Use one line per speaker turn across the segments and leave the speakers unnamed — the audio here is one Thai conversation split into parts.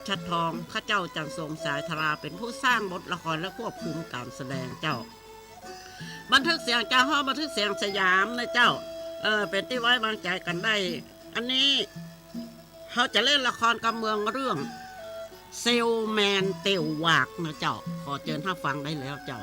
ชัดทองข้าเจ้าจันทรงสายธราเป็นผู้สร้างบทละครและควบคุมการแสดงเจ้าบันทึกเสียงเจ้าห้องบันทึกเสียงสยามนะเจ้าเป็นที่ไว้วางใจกันได้อันนี้เขาจะเล่นละครกับเมืองเรื่องเซลแมนเตียวหวากนะเจ้าขอเชิญท่านฟังได้แล้วเจ้า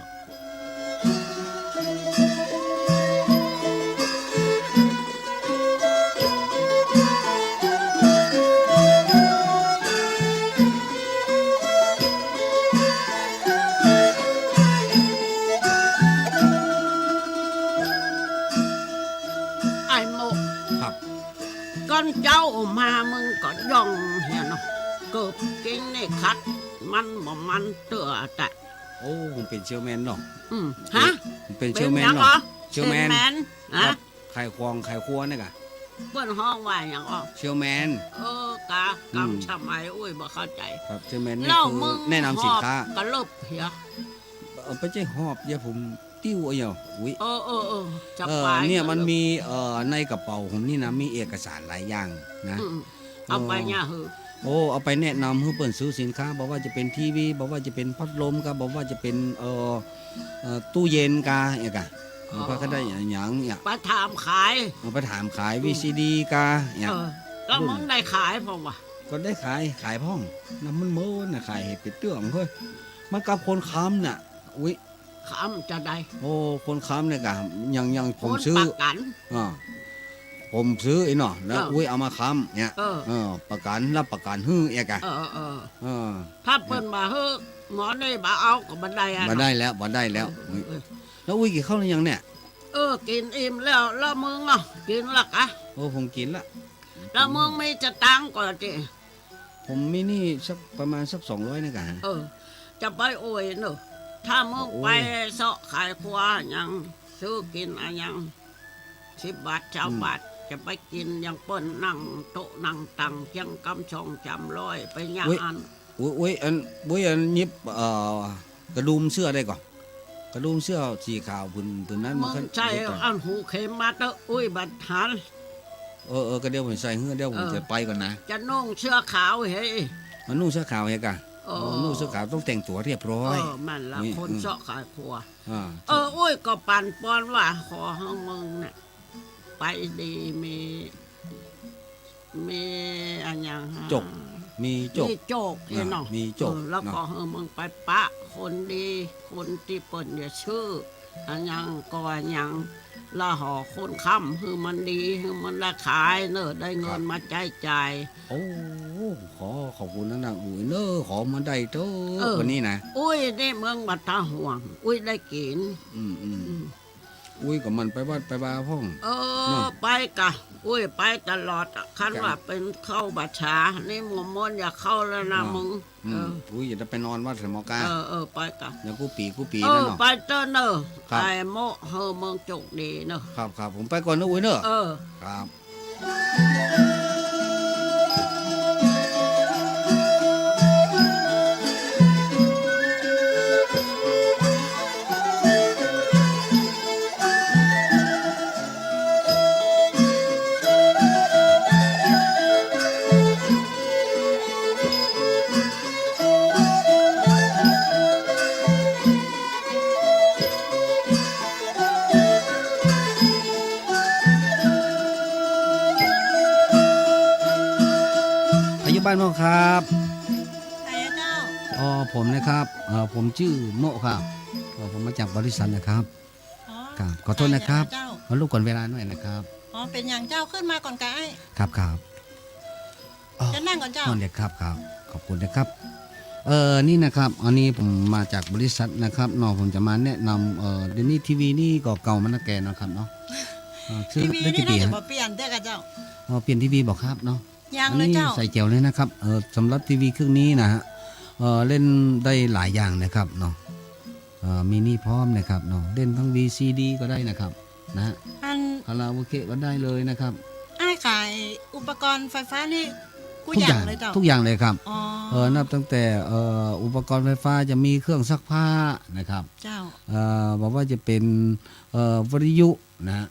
ก่อนเจ้ามามึงก็ย่องเฮียเนาะเกิบกิงนี่คัดมันเตือแต่
โอ้ผมเป็นเชลแมนเนาะ
ฮะ
ผมเป็นเชลแมนเนาะเชลแมน
ฮะ
ไข่ควงไข่ครัวนี่กะ
เปิ้นห้องว่าอย่างอ๋อ
เชลแมน
กะกำชะไมอุ้ยบ่เข้าใจ
ครับเชลแมนนี่คือแนะนำสินค้าก
ะลบเฮีย
ไปใจหอบเดี๋ยวผมติ้วเอาอุ้ย
จะไป
เนี่ยมันมีในกระเป๋าผมนี่นะมีเอกสารหลายอย่างนะ
เอาไปเนี่ยเหอะ
เอาไปแนะนำให้เปิ้นซื้อสินค้าบอกว่าจะเป็นทีวีบอกว่าจะเป็นพัดลมก็บอกว่าจะเป็นตู้เย็นกาอย่างกะพก็ได้อย่างเนี่ย
ไปถามขาย
ไปถามขาย VCD กาเนี่ย
แล้วมึงได้ขายพ่อวะ
ก็ได้ขายพ่องน้ำมันเมื่อน่ะขายเห็ดเป็ดเตื้องเฮ้ยมันกับคนค้ำน่ะอุ้ย
ค้ำจะได้
คนค้ำเนี่ยกะยังผมซื้อ
ประกัน
ผมซื้อไอ้เนาะแล้วอุ้ยเอามาค้ำเนี่ยประกันรับประกันฮื้อเอกะ
ถ้าเปิ้นมาฮื้อหมอได้บ่เอาก็บ่ได้
บ่ได้แล้วแล้วอุ้ยกี่ข้าวหรือยังเนี่ย
กินอิ่มแล้วมึงเนาะกินละกะ
ผมกินละ
แล้วมึงไม่จะตังก่อนจิ
ผมมีนี่สักประมาณสัก200นี่กะ
จะไปโอยเนอะถ้ามึงไปเสาะขายครัวยังซื้อกินอะไรยัง10 บาท20 บาทจะไปกินยังเปิ้นนั่งโต๊ะนั่งตังยังกำชองจำร้อยไปย่างอัน
อุ้ยอันยิบกระดุมเสื้อได้ก่อนกระดุมเสื้อสีขาวผืนนั้น
มันใช่อันหูเข็มมาเตออุ้ยบัดหัน
ก็เดี๋ยวผมใส่เฮือเดี๋ยวผมจะไปก่อนนะ
จะนุ่งเสื้อขาวเฮ้ย
มันนุ่งเสื้อขาวเฮ้ยกะนุ่งเสื้อขาวต้องแต่งตัวเรียบร้อย
มันละคนเสาะขายครัวอุ้ยก็ปั่นปอนว่าขอให้มึงเนี่ยไปดีมีอันยัง
จกมีโจก
เนาะ
มีโจก
แล้วก็ให้มึงไปปะคนดีคนที่เปิ่นอย่าชื่ออันยังก็ยังละห่อคนค้ำคือมันดีคือมันละขายเนอะได้เงินมาจ่าย
ขอบคุณนะอุ้ยเนอะขอมาได้เถอะวันนี้นะ
อุ้ยนี่เมืองบัดตาห่วงอุ้ยได้กิน
อุ้ยกับมันไปวัดไปบาพ่อง
ไปกะอุ้ยไปตลอดคันว่าเป็นเข้าบัดชานี่หมู่มนอย่าเข้าแล้วนะมึง
อุ้ยอย่าไปนอนวัดสมกา
ไปกะ
อย่ากูปีนั่นเนาะ
ไปเจอเนอะไอ้โมเฮอเมืองจกดีเนอะ
ครับผมไปก่อนนะอุ้ยเนอะครับบ้านพ่อครับ
ใครเจ้
าผมนะครับผมชื่อโมครับผมมาจากบริษัทนะครับครับขอโทษนะครับมาลูกก่อนเวลาหน่อยนะครับ
เป็นอย่างเจ้าขึ้นมาก่อนไกด์
ครับ
จะนั่งก่อนเจ้า
เด็กครับขอบคุณนะครับนี่นะครับอันนี้ผมมาจากบริษัทนะครับน้องผมจะมาแนะนำเดี๋ยวนี้ทีวีนี่ก็เก่ามันนะแกนะครับเนาะ
ทีวีนี่น่าจะเปลี่ยนได้กับเจ้า
เปลี่ยนทีวีบอกครับเนาะ
อันนี้
ใส่แก้วเลยนะครับสำหรับทีวีเครื่องนี้นะฮะเล่นได้หลายอย่างนะครับเนาะมินิพร้อมนะครับเนาะเล่นทั้ง VCD ก็ได้นะครับนะฮะคาราโอเกะก็ได้เลยนะครับ
ขายอุปกรณ์ไฟฟ้านี่ทุกอย่างเลยเจ้า
ทุกอย่างเลยครับนับตั้งแต่อุปกรณ์ไฟฟ้าจะมีเครื่องซักผ้านะครับ
เจ้า
บอกว่าจะเป็นวิทยุนะ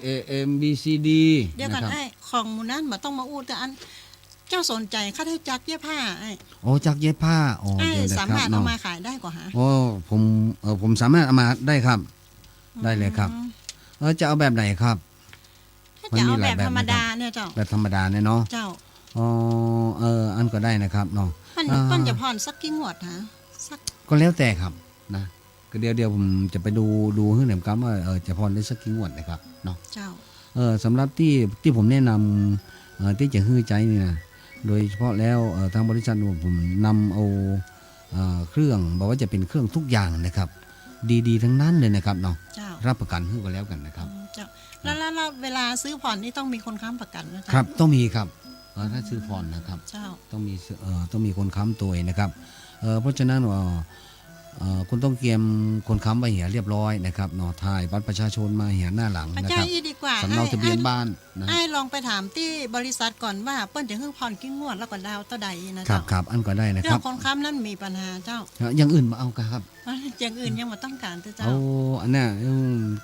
AM BCD
เดี๋ยวกันของมูนั้นมาต้องมาอู้แต่อัน เจ้าสนใจค่าได้จักเย็บผ้าไอ้
โอ้จักเย็บผ้าอ๋อ
ไอ้
เดี๋ยวนะ
สา
ครับ
มารถเอา
เนาะ
มาขายได้กว่าฮะ
โอ้ผมสามารถเอามาได้ครับ ได้เลยครับ จะเอาแบบไหนครับ
ถ้าจะเอา
มันมีห
แบ
ลาย
บ
แบบ
ธรรมดา
นะครับ
เนี่ยเจ้า
แบบธรรมดาเนี่ยเนาะ
เจ้า
อ๋ออันก็ได้นะครับเนาะ
ปั้นจะผ่อนสักกี่งวดฮะสัก
ก็แล้วแต่ครับนะก็เดี๋ยวผมจะไปดูให้เหนือกันว่าจะพรได้สักกี่งวดนะครับเนาะ
เจ้า
สำหรับที่ผมแนะนำที่จะฮื้อใจนี่นะโดยเฉพาะแล้วทางบริษัทผมนำเอาเครื่องบอกว่าจะเป็นเครื่องทุกอย่างนะครับ ดีๆทั้งนั้นเลยนะครับเนาะ
เจ้า
รับประกันให้ก็แล้วกันนะครับ
เจ้าแล้วเวลาซื้อผ่อนนี่ต้องมีคนค้ำประกันนะเจ้า
ครับต้องมีครับถ้าซื้อผ่อนนะครับ
เจ้า
ต้องมีคนค้ำตัวนะครับเพราะฉะนั้นคุณต้องเตรียมคนค้ำไว้เหียเรียบร้อยนะครับเนาะถ่ายบัตรประชาชนมาเหียหน้าหลัง
อา
นะ
จา
ค
ร
รับ
ย์ดีกว่า
สำเนาทะเบียนบ้านนะ
ไอ้ลองไปถามที่บริษัทก่อนว่าเปิ้นจะฮื้อผ่อนกี่งวดแล้วก็ดาวเท่าใดนะ
ครั
เจ้า
บครับอันก็ได้นะ
เรื่
ค
อ
รับ
งคนค้ำนั้นมีปัญหาเจ้า
อย่างอื่นมาเอาครับ
อย่างอื่นยังไม่ต้องการเจ้า
เอาอันเนี้ย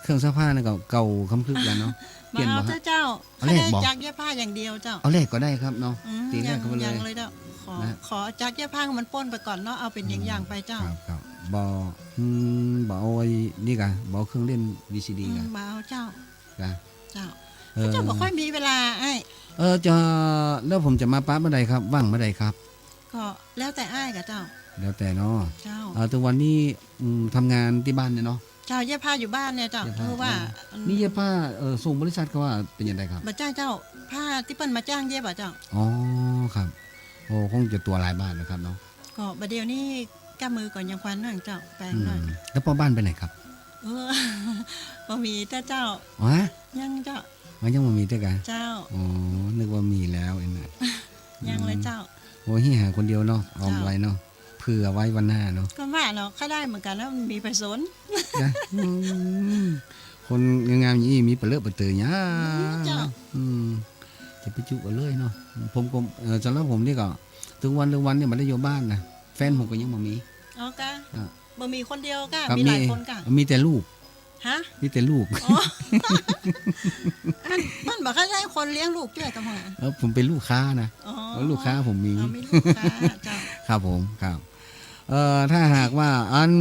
เครื่องซักผ้าเนี่ยเก่าคำคลึกแล้วเนาะ เปลี่ยน
มา
บ่
เอา
ฮะ
เจ้า
เอา
เขา
เลข
ได้
บอก
จักเย็บผ้าอย่างเดียวเจ้า
เอาเลขก็ได้ครับเนาะ
อืม
ตีเลขเข้าไปเลย
ยังเลยเจ้าขอ
นะ
ขอจักเย็บผ้ามันป้นไปก่อนเนาะเอาเป็นอย่างๆไปเจ้า
ครับบเอาไอ้นี่กันบเอาเครื่องเล่น VCD กัน
มาเอาเจ้า
กัน
เจ้า
เออ
เจ้าบอกค่อยมีเวลาไอ้
จะแล้วผมจะมาปั๊บเมื่อใดครับว่างเมื่อใดครับ
ก็แล้วแต่ไอ้กับเจ้า
แล้วแต่เนาะ
เจ้า
ทุกวันนี้ทำงานที่บ้านเนี่ยเนาะ
เจ้าเย็บผ้าอยู่บ้านเนี่ยเจ้า
เย็บผ้า
คือว่า
นี่เย็บผ้าส่งบริษัทเขาว่าเป็นยังไงครับ
บัจ้าเจ้าผ้าที่เปิ้นมาจ้างเย็บอ่ะเจ้า
อ๋อครับโอ้คงจะตัวหลายบาทนะครับเนาะ
ก็บัดเดียวนี้ก้ามือก่อนยังควันหน่อยเจ้าแปลงหน่อย
แล้วพ่อบ้านไปไหนครับ
เออ บ่มีแต่เจ้า
อ๋อ
ยังเจ้า
มันยังไม่มีด้วยกัน
เจ้า
อ๋อนึกว่ามีแล้วเองนะ
ยังเลยเจ้า
โอ้ยหาคนเดียวเนาะเอาไว้เนาะเผื่อไว้วันหน้าเนาะ
ก็ว่าเนาะค่าได้เหมือนกันแล้วมันมีไปสน
จ้ะคนงามๆอย่างนี้มีเปลือกเปลือยเนี่ย
เจ้า
จะไปจุกเอาเลยเนาะผมก็สำหรับผมนี่ก็ถึงวันเนี่ยมันได้อยู่บ้านนะแฟนผมก็ยังบ่มี
เอากะ
อ่ะ
บ่มีคนเดียวกะ
ครับ
มีหลายคนกะ
มีแต่ลูก
ฮะ
มีแต่ลูก
อ๋อ มันบอกค่าได้คนเลี้ยงลูกด้วยตะหมอ
แล้วผมเป็นลูกค้านะ
อ๋อ
แล้วลูกค้าผมมี
อ๋อมีลูกค้าเจ้า
ครับผมครับถ้าหากว่าอัน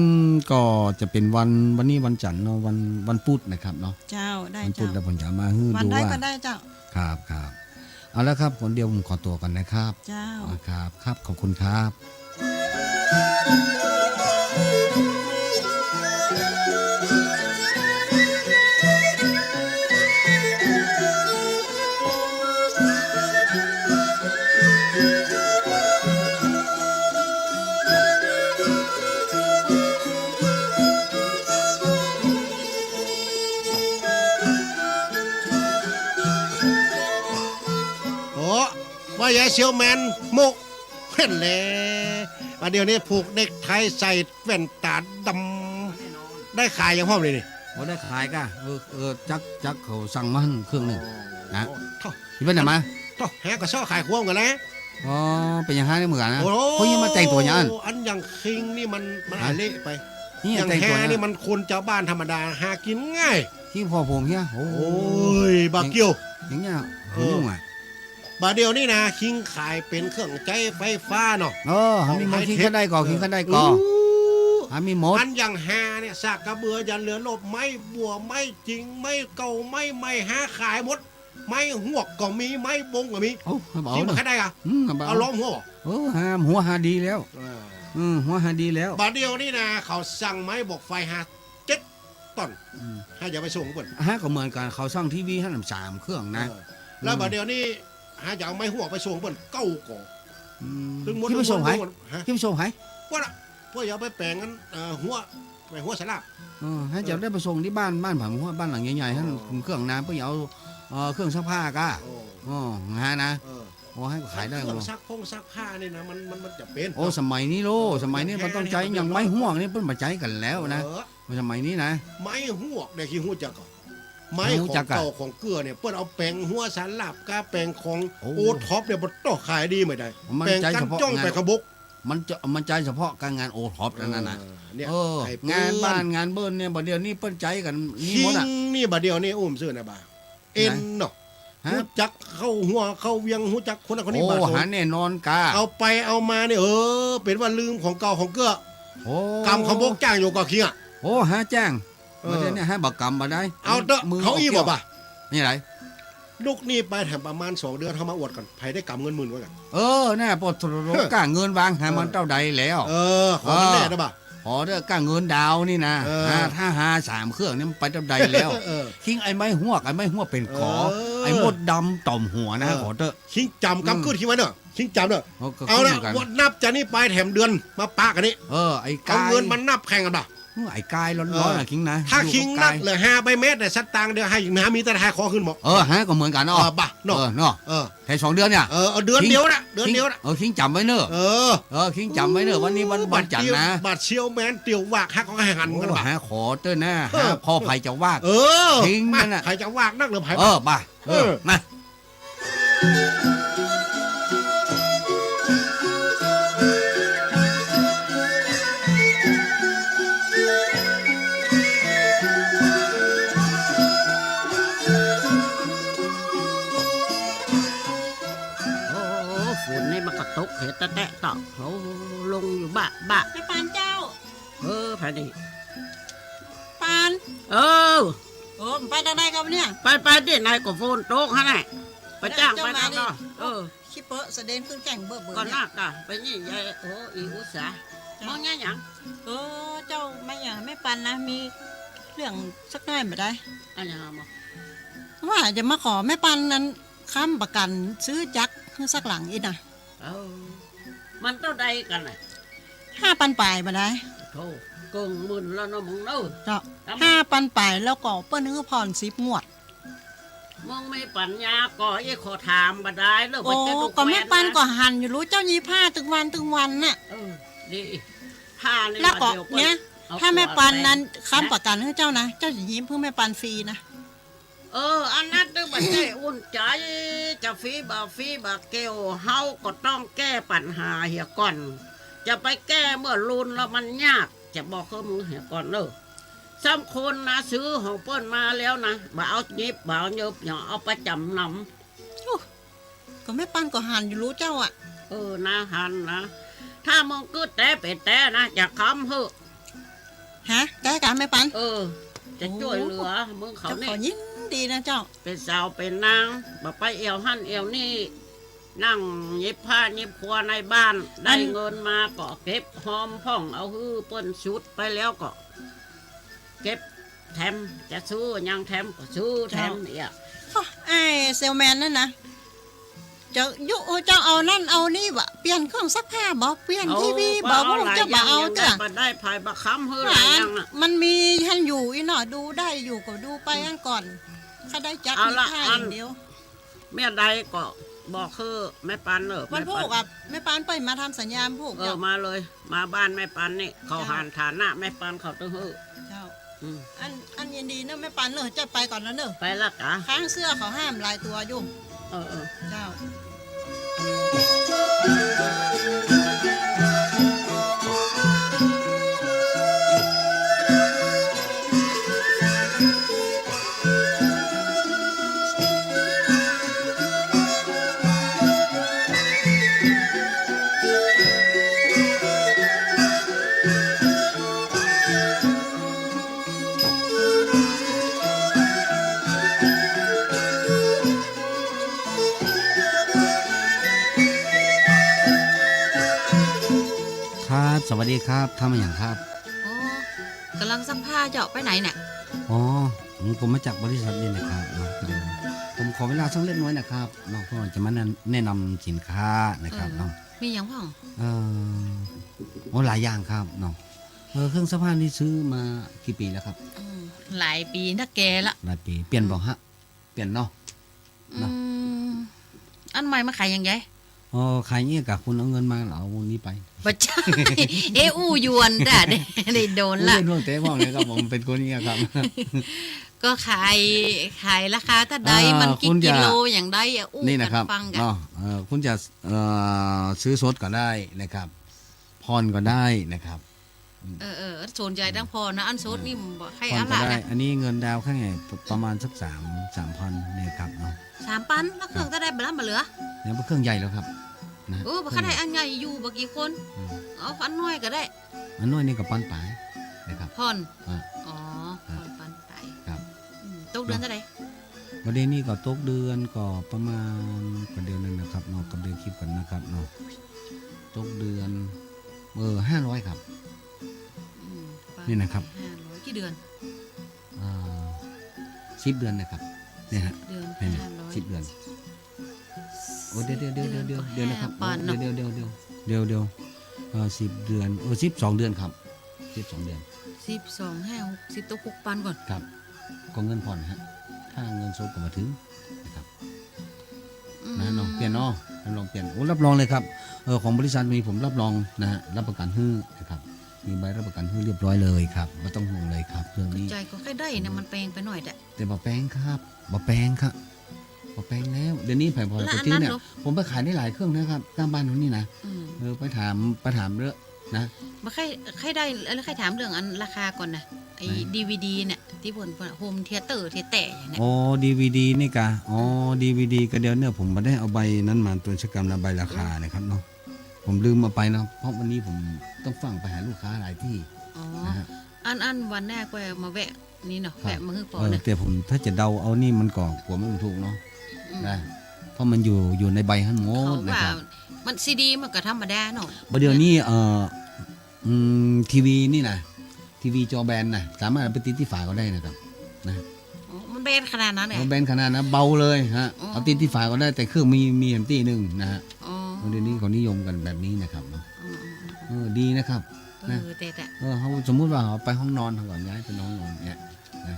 ก็จะเป็นวันนี้วันจันทร์เนาะวันพุธนะครับเนาะ
เจ้าได้
วันพุ
เจ้า
ธแล้วผมจะมาให้
วัน
ดู
ได้
ว่า
ก็ได้เจ้า
ครับเอาละครับคนเดียวผมขอตัวก่อนนะครับ
เจ้า
ครับขอบคุณครับ
โอ้ว่ายายเซียวแมนโมกเห็นเลยอันเดียวนี้ผูกเด็กไทยใส่แว่นตาดำได้ขายอย่างพ่อมเลยนี่
เราได้ขายกะจักเขาสั่งมาเครื่องหนึ่งนะ
ท่อ
ที่เป็นไหนมา
ท่อแฮกก็ชอบขายควงกันแล้ว
อ๋อเป็นอย่างห้าได้เหมือนกันนะ
โอ้
เขายังมาแต่งตัวอย่างนั้น
อันอย่างคิงนี่มันอันเละไป
นี่
อย่าง
แต่ง
แฮ
ตัว
นี่มันคนเจ้าบ้านธรรมดาหากินง่าย
ที่พ่อผมเฮียโอ้
โอ้ยบาเกียว
อย่างเงี้ย
เออ
ยุ่งอ่ะ
บาเดียวนี่นะคิงขายเป็นเครื่องใจไฟฟ้าเนาะ
หามีหมดกินข้าได้ก่อกินข้าได้ก่อหามีหมด
อันอย่างแฮเนี่ยสากกระเบือยันเหลือลบไม้บัวไม้จริงไม้เก่าไม้หาขายหมดไม้หวกก็มีไม้บงก็มี
โอ้เอา
คิง
เน
มา
อะ
แค่ได้อะ เอาล้อมหัวบ่
หาหัวหาดีแล้วหัวหาดีแล้ว
บาดเดียวนี่นะเขาสั่งไม้บอกไฟหา7 ต้นให้อย่าไปส่งเพิ่น
ฮะก็เหมือนกันเขาสร้างทีวีให้ลำ3เครื่องนะ
เออแล้วบาดเดียวนี่หาอย่าเอาไม้หัวไปส่งเพิ่นเก้าก่อถึงหมด
ที่ไปส่งให้
ฮะ
ที่ไปส่งให้
ว่าน่ะพวกอย่าไปแปลงกันหัวไปหัวสลับ
ให้จะได้ไปส่งที่บ้านผมว่าบ้านหลังใหญ่ๆให้เครื่องน้ำเพื่อเอาเครื่องซักผ้าก้า
โอ้
งานนะ
เออ
โอ้ให้ขายได้
เค
โอ้
รื่องซักผ้านี่นะมันจะเป็น
โอ้สมัยนี้สมัยนี้มันต้องใจอย่างไม้ห่วงนี่เพิ่นมาใจกันแล้วนะ
เออ
สมัยนี้นะ
ไม้หัวเด็กขี้หัวจักก่อนไม้
ไม้
ข
หั
อ
วจั
ง
กอะ
เก่าของเกลือเนี่ยเปิ้นเอาแปลงหัวสลับกับแปลงของ
โอ้
โอท็อปเนี่ยบ่ต้องขายดีไม่ได้
มัน
แปลง
ใจ
กั
เฉ
น
พาะ
จ้อง
งาน
ไปขบุก
มันใจเฉพาะการงานโอท็อปนั่นน่ะ
เนี่ย
ไงานบ้านงานเบิ้ลเนี่ยบัดเดียวนี้เปิ้นใจกันนี่
คิ
หม
ง
ดอ่ะ
นี่บัดเดียวนี่อุ้มซื้อนะบ่าเอ็นเนาะ
ฮะ
หูจักเข้าหัวเข้าเวียงหูจักคนนั้นคนนี้
โอ้
บาด
หาแน่นอนกา
เอาไปเอามาเนี่ยเป็นว่าลืมของเก่าของเกื้อ
โอ้
กำเขาบกจ้างอยู่กับขี้อ่ะ
โอ้หาแจ้ง
เออ
มาเดี๋ยวนี้ให้บักกรรมมาได้
เอาเถอะ
มื
เขาอีบอกป่ะ
นี่ไร
ลูกนี่ไปแถมประมาณ2 เดือนเขามาอวดกันไผได้กำเงินหมื่นกว่ากัน
แน่ปอดกล้าเงินวางให้มันเท่าใดแล้ว
ของมันแน่ได้ป่ะ
พอเด้อกล้าเงินดาวนี่นะ
เออ
ถ้าหา3เครื่องนี่มันไปเท่าใดแล้ว
เออ
คิงไอ้ไม้หวกเป็นขอ
เออ
ไอ้มดดำต่อมหัวนะ
เออ
ขอเถอะ
คิงจำกำขึ้นขี้ไว้เนอะคิงจำเนอะ
ก็
เอาละ
ขึ้นกัน
วันนับจากนี้ไปแถมเดือนมาปากันนี่
ไอ้
เอา
กาย
เงินมันนับแข่งกันป่ะ
ไอ้กายร้อนๆนะคิงนะ
ถ้า
อยู่
คิง
กับ
นั
กา
บ
ย
เหลือ5 ใบเมตรเนี่ยสตางค์เดียวให้มีแต่หาคอขึ้นหมด
ฮะก็เหมือนกันเนาะ
ป่ะเนาะ
เนาะ
เออ
แค่2 เดือนเนี่ย
เอาเดือนเดียวนะเดือนเดียวนะ
คิงจำไว้เนอะ
เออ
คิงจำไว้เนอะวันนี้วันจันทร์นะ
บัตรเชียวแมนเตียววากฮักของให้หันกันป่ะ
หาขอเต้นนะ
เออ
หาพ่อไผ่จะวาก ทิ้งมันน่ะ
ใครจะวากนักหรือไผ่
ป่ะ
เออ
มา
โอ้ฝุ่นนี่มันกระตกเหตุแตะต่อโอ้ลงอยู่บะ
แม่ปานเจ้า
ภายนี่
ปาน
โอ้
มันไปทางไหนครับเนี่ย
ไปที่ไหนก็โฟนโต๊ะฮะไงไปจ้างไปทางนอก
ขี้เปอะแสดงขึ้นแข่งเบิ่
ก็
เเนี่ย
น่ากะไปนี่ยายอีอุตสาห์มองยัง
เจ้าไม่อย่างแม่ปันนะมีเรื่องสักหน่อยไม่ได้
อันยังมอง
ว่าจะมาขอแม่ปันนั้นค้ำประกันซื้อจักรสักหลังอีกนะ
มันเท่าใดกันเลย
5,000 ปลายมาได้
โธ่เกิงหมื่นแล้วเนาะมึงเนาะ
เจ้า5,000 ปลายแล้วก็เปิ้นนึกผ่อน10 งวด
มึงไม่ปัญญาก่อไอ้ขอถามบ่ได้เลิก
โอ้ก็แม่ปันก็หันอยู่รู้เจ้ายีผ้าตึงวันน่ะ
ดีผ้านี่
แล้วก็
เดียว
เนี่ยถ้าแม่ปันนั้นค้ำประกันให้เจ้านะเจ้าจะยิ้มเพื่อแม่ปันฟรีนะ
อันนั้นนึกว่าใจอุ่นใจจะฟรีบ่เกลเฮาก็ต้องแก้ปัญหาเหียก่อน จะไปแก้เมื่อรุนแล้วมันยากจะบอกเขามึงเหียก่อนเนอะซ้ำคนนะซื้อของเปิ้นมาแล้วนะบ่เอาหยิบบ่เอาเยิบอย่าเอาไปจำนำ
ก็แม่ปันก็หันอยู่รู้เจ้าอ่ะ
นะหันนะถ้ามึงกึดแต่เป็นแต่นะจะค้ำเหอะ
ฮะแก้กันแม่ปัน
จะช่วยเหลือมึงเขา
เจ้าข
นี่
อยินดีนะเจ้า
เป็นสาวเป็นนางบ่ไปเอวหั่นเอวนี่นั่งหยิบผ้าหยิบครัวในบ้านได้เงินมาก็เก็บหอมพ่องเอาฮื้อเปิ้นชุดไปแล้วก็ เก็บแถมจะซื้อยังแถมก็ซื้อแถมเนี่ย
ไอ้เซลแมนนั่นนะเจ้ายุเจ้าเอานั่นเอานี่บะเปลี่ยนเครื่องซักผ้าบ่เปลี่ยนทีวีบ่พวกเจ้าบ่เอาเจ้า
บ่ได้ภายบ่ค้ำฮื้อหลายอย่างน่ะ
มันมีท่านอยู่อีหน่อดูได้อยู่ก็ดูไปอันก่อนถ้าได้จักมีค่าอย่างเดียว
เมียใดก็บอกคือแม่ปัน
วันพวกอ่ะแม่ปานไปมาทำสัญญาณพวกเจ้า
มาเลย มาบ้านแม่ปันนี่เขาหานฐานะแม่ปันเขาต้องฮื้อ
เจ้าอันยินดีเนอะแม่ปันเนอะจะไปก่อนแล้วเนอะ
ไปละกะ
ข้างเสื้อเขาห้ามลายตัวอยู่ เจ้า
ครับสวัสดีครับทำมาอย่างครับ
อ๋อกำลังซักผ้าเจาะไปไหนเนี่ย
ผมมาจากบริษัทนี่นะครับเนาะผมขอเวลาสักเล็กน้อยนะครับเนาะเพื่อจะมาแนะนำสินค้านะครับเนาะ
มีอย่างพ่อง
หลายอย่างครับเนาะเครื่องซักผ้านี่ซื้อมากี่ปีแล้วครับ
หลายปีนักแกละ
หลายปีเปลี่ยนบอกฮะเปลี่ยนเนาะ
อืมอันใหม่มาขายยังไง
ขายเงี้ยกับคุณเอาเงินมาเอาวงนี้ไป
บัจจัย อู้ยวนด่ะได้โดนละ
เล่นเรื่องเตะว่างเลยครับผมเป็นคนนี้ครับ
ก็ขายราคาถ้าใดมันกี่กิโลอย่างใดอู้
นี่
กั
นะครับ
ฟังกัน
เนาะคุณจะซื้อสดก็ได้นะครับผ่อนก็ได้นะครับ
สนใจตั้งพอนะอันโซดนี่บ่ให้
ผ่อน
อะ
ก็
ละ
ได้
นะ
อันนี้เงินดาวแค่ไงประมาณสัก3,000เนี่ยครับเนาะ
3,000แล้วเครื่องจะได้บ่ละบ่เหลือ
แล้วเป็นเครื่องใหญ่แล้วครับนะ
บ่คันได้อันใหญ่อยู่บ่กี่คน
อืม
เอาอันน้อยก็ได้
อันน้อยนี่กับปั้นปลายนะครับ
ผ่อน
อ่า
อ๋อผ่อนปันไป
ครับ
ตกเดือนเท่าใด
ประเด็นนี้ก็ตกเดือนก็ประมาณประเดือนนึงนะครับเนาะกับเดือนคลิปกันนะครับเนาะตกเดือน500ครับ
อืม
นี่นะครับ
500กี่เดือน
10 เดือนนะครับเนี่ยฮะ
เดือน
นี่
500
10 เดือนโอ้เดี๋ยวนะครับ
ปานเนาะ
เดี๋ยว10 เดือน12 เดือนครับ12 เดือน
12 5 60ตก6,000ก่อน
ครับก็เงินผ่อนฮะถ้าเงินสดก็มาถึงนะครับ นะน้องเปลี่ยนเนาะลองเปลี่ยนโอ้รับรองเลยครับของบริษัทมีผมรับรองนะฮะรับประกันฮื้อนะครับมีใบรับประกันฮื้อเรียบร้อยเลยครับไม่ต้องห่วงเลยครับเรื่องนี้
ใจก็แค่ได้นะมันแปลงไปหน่อยแต่
แต่บ่แปลงครับบ่แปลงครับบ่แปลงแล้วเดี๋ยวนี้แผงพอ
แล้ว
ไป
อัน
ซื้อ
นั้น
เนี่ย
เหรอ
ผมไปขายได้หลายเครื่องนะครับข้างบ้านผมนี่นะ
อืม
ไปถามเยอะนะ
บ่ใครได้แล้วใครถามเรื่องอันราคาก่อนนะไอ้
ไหน
DVD เนี่ยที่เพิ่นโฮมเธียเตอร์เธียแต่อย่างเนี้ย
อ๋อ DVD นี่กะอ๋อ DVD ก็เดี๋ยวเนี่ยผมไม่ได้เอาใบนั้นมาตัวชกรรมและใบราคานะครับเนาะผมลืมมาไปเนาะเพราะวันนี้ผมต้องฟังไปหาลูกค้าหลายที่
อ๋อ
นะฮะ
อันวันแรกก็มาแวะนี่เนาะ
ครับ
แวะมาฮื้อปอ
เออ
นะ
แต่ผมถ้าจะเดาเอานี่มันก่อนกลัวมันถูกเนาะ
อืม
นะเพราะมันอยู่ในใบฮันโม
เขา
ดนะ
ว่า
ครับ
มันซีดีมันก็ธรรมดาเนาะ
ประเดี๋ยวนี้ทีวีนี่นะทีวีจอแบนนะสามารถเอาไปติดที่ฝาก็ได้นะครับนะ
อ๋อมันเบนขนาดนั้นเลย
เอาแบนขนาดนะเบาเลยฮะ
อ๋อ
เอาติดที่ฝาก็ได้แต่เครื่องมีแอมตี้หนึ่งนะฮะ
อ๋อ
เดี๋ยวนี้เขานิยมกันแบบนี้นะครับเนาะ ดีนะครับ
แต่
เขาสมมุติว่าเขาไปห้องนอนเขาก่อนย้ายไปห้องนอนเนี่ยนะ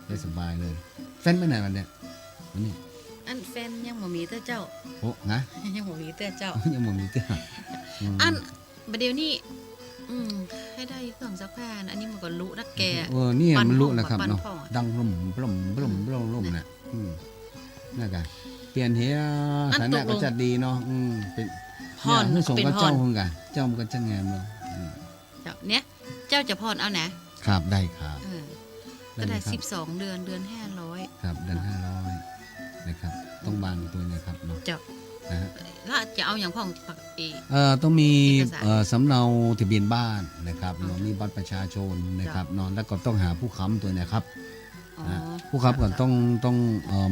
ได้สบายเลยแฟนไปไหนวันเนี้ยวันนี้
อันแฟนยังบ่มีเต้อเจ้า
โอ้ฮะ
ยังบ่มีเต้อเจ้า
ยังมองมีเต้า
อันประเดี๋ยวนี้ให้ได้เครื่องซักผ้านะอันนี้มันก็รู้นักแก
นี่
ปั่น
มันรู้
พ่อง
แล้วครับ
ปั่น
เนาะ
พ่องอะ
ดังร่มนะนั่นกันเปลี่ยนเฮีย
อัน
ฐา
ต
นะ
กลง
ก็จัดดีเนาะเป็น
พร
เนี่ยส่ง
เป็น
กับ
พร
เจ้าคนกันเจ้ามันก็จะงามเนาะ
เจ้าเนี่ยเจ้าจะพรเอานะครับ
ได้ครับ
ก็ได้
ครับ
12 เดือน500
ครับเดือน500นะครับต้องบางตัวนะครับเนาะ
เจ้า
นะฮะ
แล้วจะเอาอย่างพ่องปักเอ
ต้องมี
เอกสาร
สำเนาทะเบียนบ้านนะครับ
อ๋อ
เนาะมีบัตรประชาชนนะครับเนอนแล้วก็ต้องหาผู้ค้ำตัวนะครับ
อ๋อ
นะผู้ค้ำก็ต้อง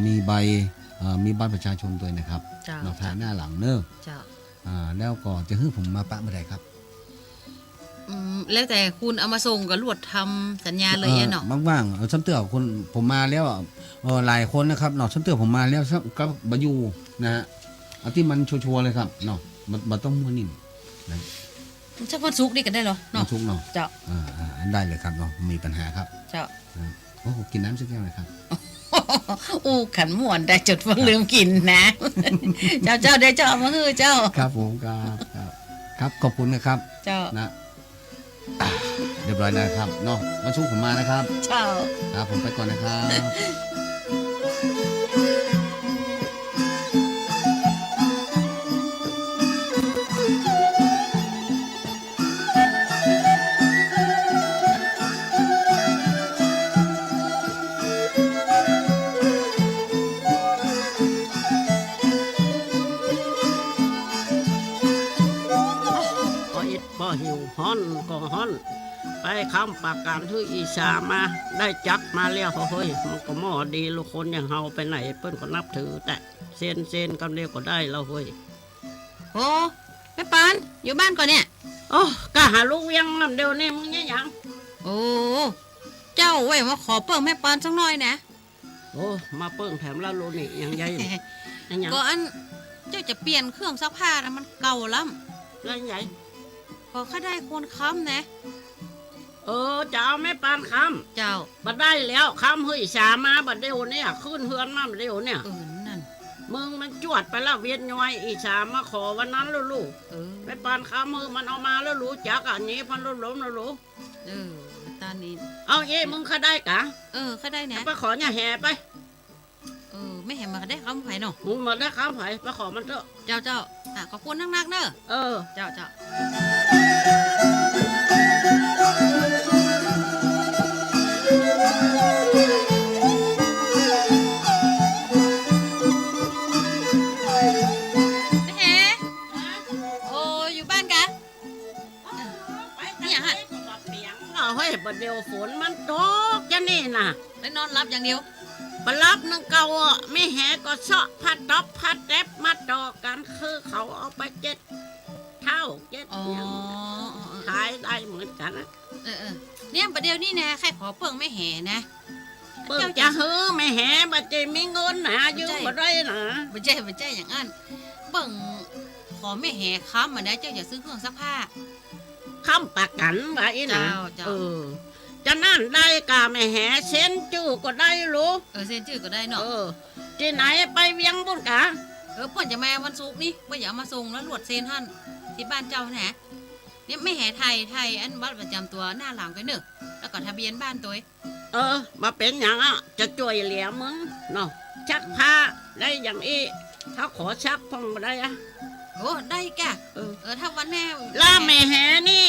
มีใบมีบัตรประชาชนตัวนะครับ
เจ้า
เนาะถ่ายหน้าหลังเนอะ
เจ้า
แล้วก็จะให้ผมมาปะเมื่อไหร่ครับ
แล้วแต่คุณเอามาส่งกับรวดทำสัญญาเลยอะเนาะ
บ้างๆซ้ำเตือคนผมมาแล้วหลายคนนะครับเนาะซ้ำเตือผมมาแล้วก็บายูนะฮะเอาที่มันชัวร์ๆเลยครับเนาะมันต้องมั่วนิ่มนะ
ชักวันศุกร์นี่กันได้เหรอ
มั
เนาะ
นทุกเนาะ
เจ้า
ได้เลยครับเนาะมีปัญหาครับ
เจ้า
โอ้โหกินน้ำสักแก้วหน่อยครับ
อู้ขันม่วนได้จดว่าลืมกินนะ เจ้าได้เจ้าเอามาคือเจ้า
ครับผมครับขอบคุณนะครับ
เจ้า
นะเรียบร้อยนะครับเนาะวันศุกร์ผมมานะครับ
เจ้า
ครับผมไปก่อนนะครับ
พออิดพอหิวฮ้อนก็ฮ้อน ไปคำปากการที่อีสามาได้จักมาแล้วเฮ้ยมันก็หม้อดีลูกคนอย่างเฮาไปไหนเปิ้นก็นับถือ แต่เซนกำเดียวก็ได้แล้วเฮ้ย
โอ้แม่ปานอยู่บ้านก่อนเนี่ย
โอ้ก็หาลูกเวียงนำเดียวนี่มึงเนี่ยหยัง
โอ้เจ้าไว้มาขอเปิ้งแม่ปานสักหน่อยนะ
โอ้มาเปิ้งแถมละโลนี่ยังใหญ่ยังหยัง
ก็อันเจ้าจะเปลี่ยนเครื่องซักผ้านะมันเก่าล้
แล้วใหญ่
ำก็แค่ได้คนค้ำนะ
จะเอาแม่ปานค
เจ้า
ำบัดได้แล้วคำเฮ้ยสามาบัดเดียวเนี่ยขึ้นเฮือนมาบัดเดียวเนี่ย
นั่น
มึงมันจวดไปแล้วเวียนย้อยอีสามาขอวันนั้นแล้วลูก แม่ปานคำมือมันเอามาแล้วรู้จักอันนี้พันล้มแล้วรู้
ตอนนี้
เอาเอ้มึงเข้าได้กะ
แค่ได้นะ
ไปขอเนี่ยแห่ไป
ไม่เห็นมาได้ค้ำไผ่เนาะ
มึงมาได้ข้ามไผ่ไปขอมันเถอะ
เจ้าขอบคุณนักๆเนอะ
เออ
เจ้า อย่างฮะ
เอาให้บัดเดียวฝนมันตกจะนี่น่ะ
ได้นอนรับอย่างเดียว
บรับนึงเก่าอ่ะไม่แหก็เสาะพัดดอกพัดแดบมาต่อกันคือเขาเอาไป7 เท่า 7
อ๋อ
อย่างขายได้เหมือนกันนะ
เนี่ยประเดี๋ยวนี้นะใครขอเปิ่งไม่แห่นะ
เปิ่งจะฮื้อไม่แหบัดเจมีเงินนะยืมบ่ได้นะ
ไม่ใช่อย่างนั้นเปิ่งขอไม่แห่ค้ำมานะเจ้าอย่าซื้อเครื่องซักผ้า
ค้ำประกันไว้นะ
เจ้า
จะนั่นได้กาไม่แหเส้นจู้ก็ได้รู้
เซ็นชื่อก็ได้เนาะ
ที่ไหนไปเวียงบุญกะ
เปิ่นจะมาวันศุกร์นี่ว่าอย่าเอามาส่งแล้วหลวดเซ็นท่านที่บ้านเจ้าแหนะเนี่ยไม่แห่ไทยอันบัตรประจำตัวหน้าหลังไปเนอะแล้วก็ทะเบียนบ้านตัว
มาเป็นอย่างอ่ะจะช่วยเหลือมึงเนาะชักผ้าได้อย่างอีถ้าขอชักพองมาได้อะ
โอ้ได้แกถ้าวันแน่
ล่าแม่แหนี่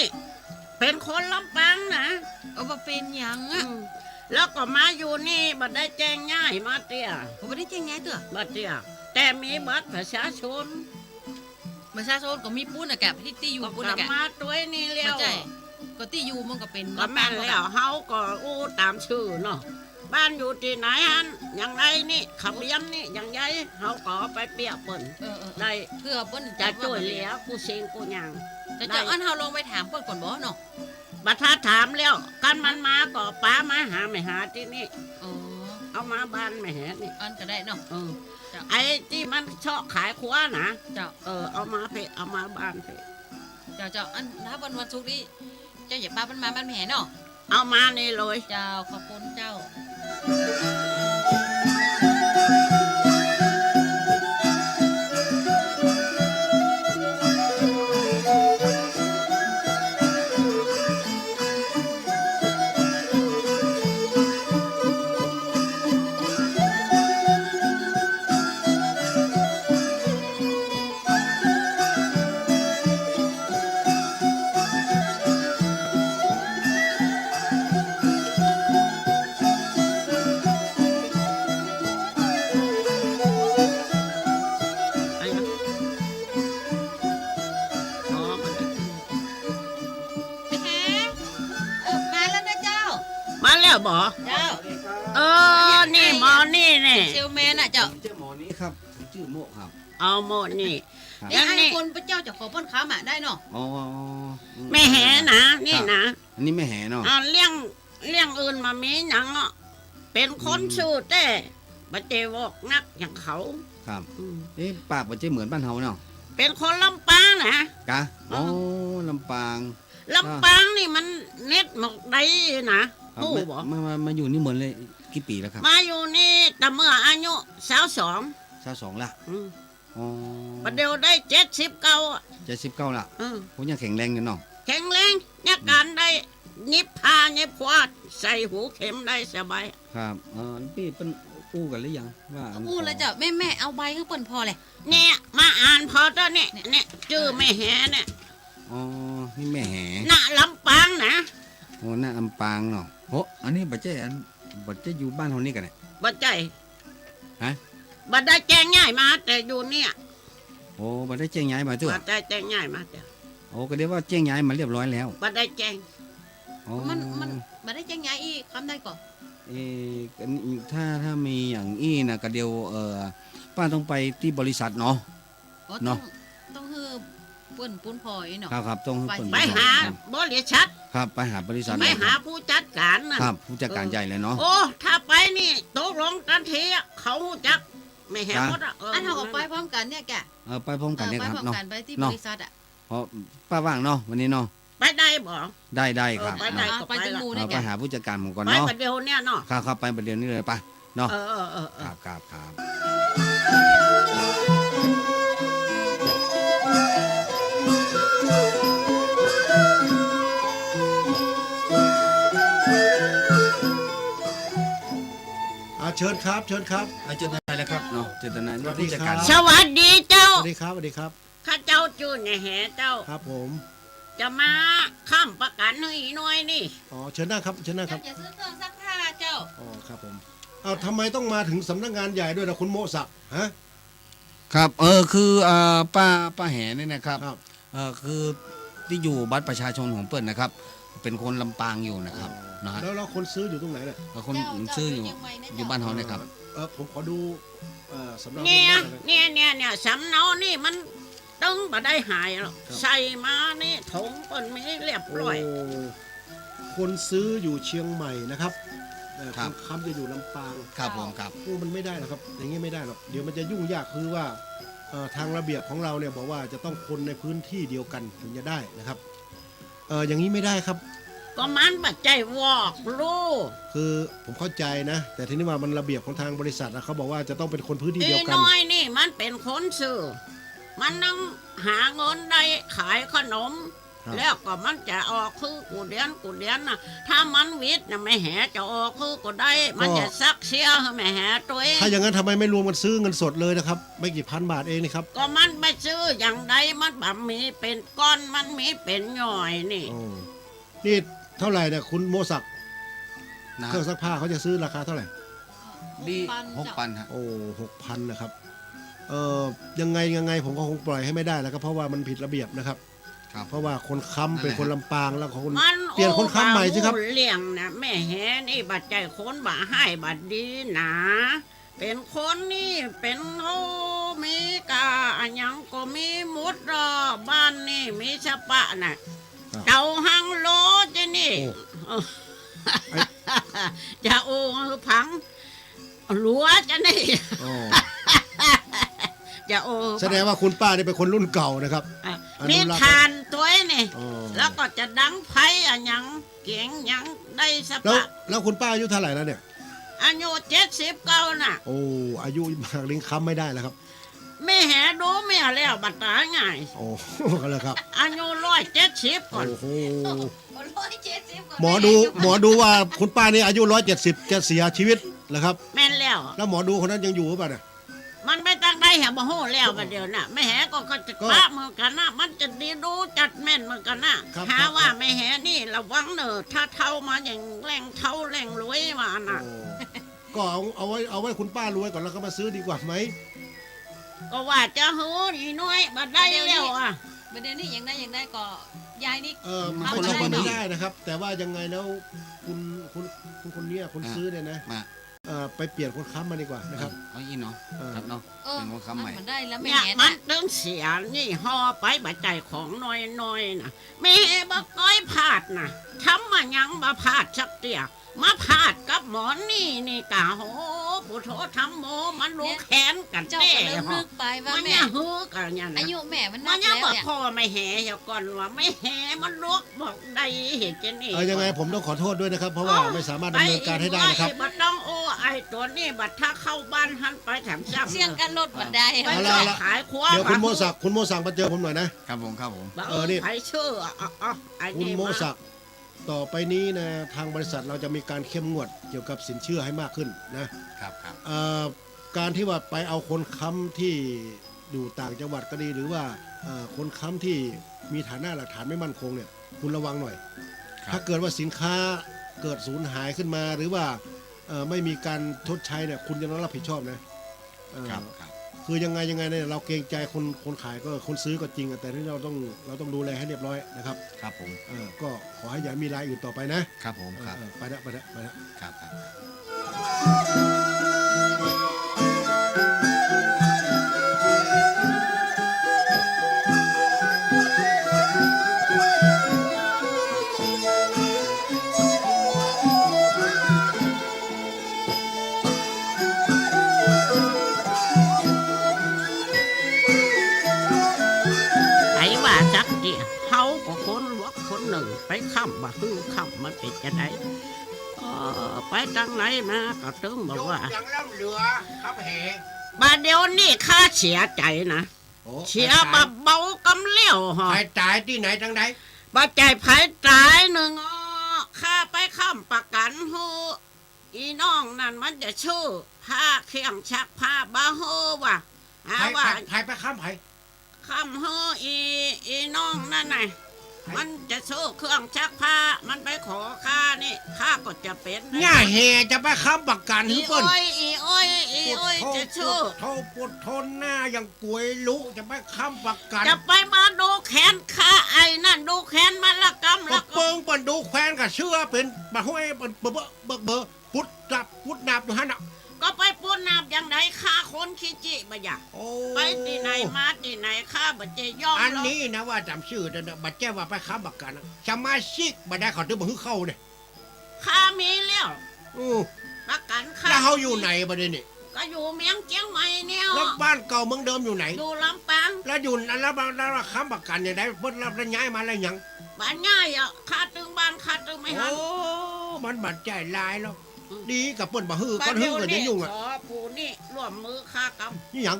เป็นคนลำปางนะ
มาเป็นอย่างอ่ะ
แล้วก็มาอยู่นี่บัดได้แจ้งง่ายมาเตี้ย
ผมไม่ได้แจ้งไงเตัว
บัดเตี้ยแต่มีบัตรประชาชน
ประชาชนก็มีปุ้นอะแกที่อยู่
ก็
ปุ้น
กลั
อะ
บ
แก
มาตัวนี่เลี้ยว
ใช่ก็ที่อยู่มันก็เป็น
ก็แม่นแล้วเฮาก็อู้ตามชื่อเนาะบ้านอยู่ที่ไหนฮันอย่างไรนี่ขับเลี้ยงนี่อย่างไรเฮาก็เอาไปเปียกเปิ่นได้
เพื่อปุ้น
จะช่วยเหลือกูเชงกูหยัง
จะเจ้าอันเฮาลองไปถามเปิ้นก่อนบ่เนาะ
บัดถ้าถามแล้วกันมันมาก็ป้ามาหาไม่หาที่นี่
อ๋อ
เอามาบ้านไม่หานี่
อันก็ได้เนาะ จ้ะ
ไอ้ที่มันชอบขายครัวนะ
เจ้า
เอามาเพเอามาบ้านเพ
เจ้าอันถ้าวันศุกร์นี้เจ้าอย่าป้ามันมาบ้านแหเนาะ
เอามานี่เลย
เจ้าขอบคุณเจ้า
ไอ้นะอ๋อมันได้
แหมาแล้วนะเจ้า
มาแล้วบ่
เจ้า
นี่หมอนี่นี่
เซลแมนอ่ะเจ้า
เจ้าหมอนี้ครับชื่อโมครับ
เอาหมดนี่
ครับ
เนี่ยไอ้
นี่
คนพระเจ้าจะขอเปิ้นค้ำอ่ะได้เนาะ
อ๋อ
ไม่แหนะ นี่นะ
อันนี้ไม่แห่เนาะ
เลี้ยงอื่นมามีหนังอ่ะเป็นคนสู้แต่บัเจวอกนักอย่างเขา
ครับ
อืม
ปากมันจะเหมือนบ้านเฮาเนาะ
เป็นคนลำปางนะ
กะอ๋อลำปาง
ลำปางนี่มันเน็ตหมกได้นะ
ครับ
ผู้บอก
มาอยู่นี่เหมือนเลยกี่ปีแล้วครับ
มาอยู่นี่แต่เมื่ออายุ22
22ละ อ๋อ
ประเดี๋ยวได้79
79ละ
อืม
ผมยังแข็งแรงอยู่เนาะ
แข็งแรงยักการได้ยิบผ้ายิบควาดใส่หูเข็มได้สบาย
ครับพี่เป็นอู้กันหรือยังว่า
อู้แล้วเจ้าแม่เอาใบให้เปิ้นพอเลย
เนี่ยมาอ่านพอตัวเนี่ยเนี่ยชื่อแม่แหเนี่ย
อ๋อนี่แม่แห่
ณลำปางนะ
โอ้หน้าลำปางเนาะโอ้อันนี้บัจเจอยู่บ้านเฮานี่กันเนี่ย
บัดใจ
ฮะ
บัดได้แจ้งง่ายมาแต่อยู่เนี่ย
โอ้บัดได้แจ้งย้ายมาตัว
บัดได้แจ้งง่ายมาแต่
โอ้ก็เรียกว่าแจ้งย้ายมาเรียบร้อยแล้ว
บัดได้แจ้ง
อ๋อ
มันมาได้แจ้งย้ายอีกคำได้ก่อน
อันนี้ถ้ามีอย่างอี้นะก็เดียวป้าต้องไปที่บริษัทเนาะ เนาะ
ต้องคือเปิ้นปุ้นพอยเนาะ
ครับต้องให้เปิด
ไปหาบริษัท
ครับไปหาบริษัท
ไปหาผู้จัดการน่ะ
ครับผู้จัดการใหญ่เลยเนาะ
โอ้ถ้าไปนี่ตกลงกันทีอะเขาจักไม่แหหมดอ่ะ
อันเฮาออกไปพร้อมกันเนี่ยแก
ไปพร้อมกันเนี่ย
ไป
ครับ
พร้อม
เนาะ
กันไปที่บ
เนาะ
ริษัทอ่ะ
เพราะป้าว่างเนาะวันนี้เนาะ
ไปได้บ่
ได้ครับ
ไปได้
ไปจนหมู่
เอา
เนี่ย
ไป
แก
หาผู้จัดการผมก่อน
ไป
เนาะ
ประเดี๋ยวเนี่ยเนาะ
ครับไปประเดี๋ยวนี้เลยไปเนาะ
เออ
ครับ
เชิญครับเชิญครับ
เจตนายแล้วครับเนาะเจตนาย
สวัสดี
ผู้จัด
ครั
การ
บ
สวัสดีเจ้า
สวัสดีครับสวัสดีครับ
ข้าเจ้าจูนในแหเจ้า
ครับผม
จะมาข้ามประกันให้หน่อยนี่
อ๋อเชิญหน้าครับเชิญหน้าค
เจ้า
รับ
อย่าซื้อเครื่องซักผ้าเจ้า
อ๋อครับผมเอาทำไมต้องมาถึงสำนักงานใหญ่ด้วยนะคุณโมศักดิ์ฮะ
ครับคือป้าแห่นี่นะครับ
ครับ
คือ ที่อยู่บัตรประชาชนของเปิ้ลนะครับ เป็นคนลำปางอยู่นะครับนะฮะ
แล้วคนซื้ออยู่ตรงไหนเนี่ย
แล้วคนซื้ออยู่บ้านเขาเนี่ยครับ
ผมขอดูสำเนา
เนี่ย
เงินได้ไหม
เนี่ยสำเนานี่มันตึงมาได้หายหรอก
ครับ
ใส่มานี่ถุงเปิ้นมีเรียบร้อย
โคนซื้ออยู่เชียงใหม่นะครับ
ครั
ค
บ
นค้ำจะอยู่ลำปาง
ครับผมครับ
โอ้มันไม่ได้หรอกครับ อย่างนี้ไม่ได้หรอกเดี๋ยวมันจะยุ่งยากคือว่าทางระเบียบของเราเนี่ยบอกว่าจะต้องคนในพื้นที่เดียวกันถึงจะได้นะครับอย่างนี้ไม่ได้ครับ
ก็มันบัดใจวอกลูก
คือผมเข้าใจนะ แต่ทีนี้ว่ามันระเบียบของทางบริษัทนะเขาบอกว่าจะต้องเป็นคนพื้นที่
อี
เดียวกัน
น้อยนี่มันเป็นคนซื้อมันนั่งหาเงินได้ขายขนม
ครับ
แล้วก็มันจะออกคือกูเดียนนะถ้ามันวิทย์นะไม่แหจะออกคือกูได้ มันจะซักเสียให้ไม่แหตัวเอง
ถ้าอย่างนั้นทำไมไม่รวมกันซื้อเงินสดเลยนะครับ ไม่กี่พันบาทเองนี่ครับ
ก็มันไม่ซื้ออย่างใดมันแบบมีเป็นก้อนมันมีเป็นหน่อยนี่
โอ้นี่เท่าไหร่เนี่ยคุณโมศักดิ์
นะ
เครื่องซักผ้าเขาจะซื้อราคาเท่าไหร่
ดี6,000ฮะ
โอ้6,000นะครับยังไงผมก็คงปล่อยให้ไม่ได้แล้วครับเพราะว่ามันผิดระเบียบนะครับ
ครับ
เพราะว่าคนค้ำเป็นคนลำปางแล้วคน
มัน
เปลี่ยนคนค้ำใหม่สิครับ
โอ้เลี้ยงนะแม่แหนี่บัดใจคนบ่ให้บัดดีหนาเป็นคนนี่เป็นโอ้มีกาอันยังก็มีมุดรอบ้านนี่มีสปะน่ะ
ครับ
เดาหังโลจะนี่จะโอ้พังหลัวจะนี่
โอ้
จะโอ้
แสดงว่าคุณป้านี่เป็นคนรุ่นเก่านะครับ
อ่ะ
อนุ
มี
รักษ์
ทานตัวนี่
อ๋อ
แล้วก็จะดังไฟอันยังเก่งยังได้ส
แล้ว
ปะ
แล้วคุณป้าอายุเท่าไหร่แล้วเนี่ย
อายุ79น่ะ
โอ้อายุมากลิงค้ำไม่ได้แล้วครับ
ไม่แหดูไม่แล้วบัดตาง่าย
โอ้ ก็แล้วครับ
อายุ170ก่อน
โอ้โห
170
หมอดูว่าคุณป้านี่อายุ170จะเสียชีวิตแล้วครับ
แม่นแล้ว
แล้วหมอดูคนนั้นยังอยู่หรือเปล่าเนี่ย
มันไม่ตั้งได้แหบ่ฮู้แล้วบัดเดียวน่ะไม่แหก็จะ
ก็
ปะเหมือนกันนะมันจะดีดูจัดแม่นเหมือนกันนะครับ หา
ครับ
ว่าไม่แหนี่ระวังเนอะถ้าเท่ามาอย่างแรงเท่าแรงรวยมาน่ะ
โอ้ก็เอาไว้คุณป้ารวยก่อนแล้วก็มาซื้อดีกว่าไหม
ก็ว่าจะฮู้อีน้อยบัดได้แล้วอ่ะ
ประเด็นนี้ยังได้ก็ยายนี่
มัน
เอา
ไม่ใช่
ได้
ว่า
เน
ไม่
อะ
ได้นะครับ แต่ว่ายังไงแล้วคุณเนี้ยคนซื้อเนี่ยนะ
มา
ไปเปลี่ยนคนค้ำมาดีกว่านะครับ
เอาอีเนาะ
เออ
ครับเนาะ เป็นคนค้ำใหม่
มันได้แล้วไม่
เนี่ย
แห
มั
นะ
นตึงเสียนี่ห่อไปบัดใจของน้อยๆน่ะไม่แหบ่ก้อยพลาดน่ะทำมายังบ่พลาดสักเตียมาพลาดกับหมอนี่กะโหผู้โททำโมมันรู้แค้นกัน
เจ้า
เต้
ก็เริ่ม
หอ
นึกไปว่า
มัน
แม่
เนี่ยฮือกันเนี่ยนะ
อายุแม่มัน
มั
นั
น
ก
ยัง
แล้ว
บอก
เนี่ย
พ่อไม่แห่เดี๋ยวก่อนว่าไม่แห่มันลวกบอกได้เห็นจะนี่
ยังไงผมต้องขอโทษด้วยนะครับ เพราะว่าไม่สามารถดำเนินการให้ได้นะครับ
บัดต้องโอ้ไอตัวนี้บัดถ้าเข้าบ้านหันไปแถมซ้ำ
เสี่ยงกันรถบันได
ไป
เอาละเอาละ
ขายครัว
เดี๋ยวคุณโมศักดิ์มาเจอผมหน่อยนะ
ครับผมครับผม
นี่
ใครเชื่อไอ้
คุณ
นี่
โมศักดิ์ต่อไปนี้นะทางบริษัทเราจะมีการเข้มงวดเกี่ยวกับสินเชื่อให้มากขึ้นนะครับ
ครับ
การที่ว่าไปเอาคนค้ำที่อยู่ต่างจังหวัดก็ดี หรือว่าคนค้ำที่มีฐานะหลักฐานไม่มั่นคงเนี่ยคุณระวังหน่อย
ครับ
ถ้าเกิดว่าสินค้าเกิดสูญหายขึ้นมา หรือว่าไม่มีการชดใช้เนี่ยคุณจะต้องรับผิดชอบนะเอ่อ
ครับครับ
คือยังไงเนี่ยเราเกรงใจคนขายก็คนซื้อก็จริงอะแต่ที่เราต้องดูแลให้เรียบร้อยนะครับ
ครับผม
ก็ขอให้อย่ามีรายอื่นต่อไปนะครับ
ผมครับ
ไปละ
ครับครับ
ไอ้ว่าจักเดียเขาก็คนลวกคนหนึ่งไปค้ำมาฮือค้ำมันเป็นจะไดไปจังไหนมาก็ตึงบอกว่า
ยังล่ำเหลือครับแห
บาดเดี๋ยวนี้ข้าเสียใจนะเสียบาเบากำเลี้ยวหอ
ใครตายที่ไหนจังใด
บาใจไผตายหนึ่งข้าไปค้ำประกันฮูอีน้องนั่นมันจะชื่อผ้าเครื่องชักผ้าบาโฮว่ะหาว่า
ใครไปข้ามไผ
ค้ำฮูอีน้องนั่นน่ะ มันจะซื้อเครื่องซักผ้ามันไปขอค่านี่ค่าก็จะเป็น
ง่าแห่จะไปค้ำประกัน
อี
ให้เปิ้น
อ้อยอีอ้อยอีอ้อยจะซื้อ
ปวดทนหน้าอย่างกวยลุจะไปค้ำประกัน
จะไปมาดูแขนค่าไอ้นั่นดูแขนมันละกำ
ก็
ละก็
เปิงเปิ้นดูแควนกับเชื่อเป็นบะห้วยเปิ้นเบอพุดดับอยู่หั่นน่ะ
ก็ไปปูนน้ำอย่างไหนค่าคนขี้จิบะยะ
โอ้
ไปที่ไหนมาที่ไหนค่าบัจเจย่อม
อัน
หรอก
นี้นะว่าจำชื่อเด้อบัดแจ้ว่าไปค้ำประกันสมาชิกบ่ได้เขาถึงบ่ฮือเข้าเนี่ย
ค่ามีแล้ว
อือ
ประกันค่า
แล้วเฮาอยู่ไหนบ่ได้นี่
ก็อยู่เมียงเจียงใหม่เนี่ย
แล้วบ้านเก่าเมืองเดิมอยู่ไหน
อยู่ลำปาง
แล้วอยู่แล้วค้ำประกันยังไงเพิ่นรับย้ายมาแล้วยัง
บ้านง่ายอ่ะค่าตึงบ้านค่าตึงไม่หัน
โอ้มันบัดใจลายแล้วดีกับเปิ้นบ่ฮือก้อนฮือกันยังยุ่งอ่ะ
ขอผู้นี่ร่วมมือค่ากรรม
นี่หยัง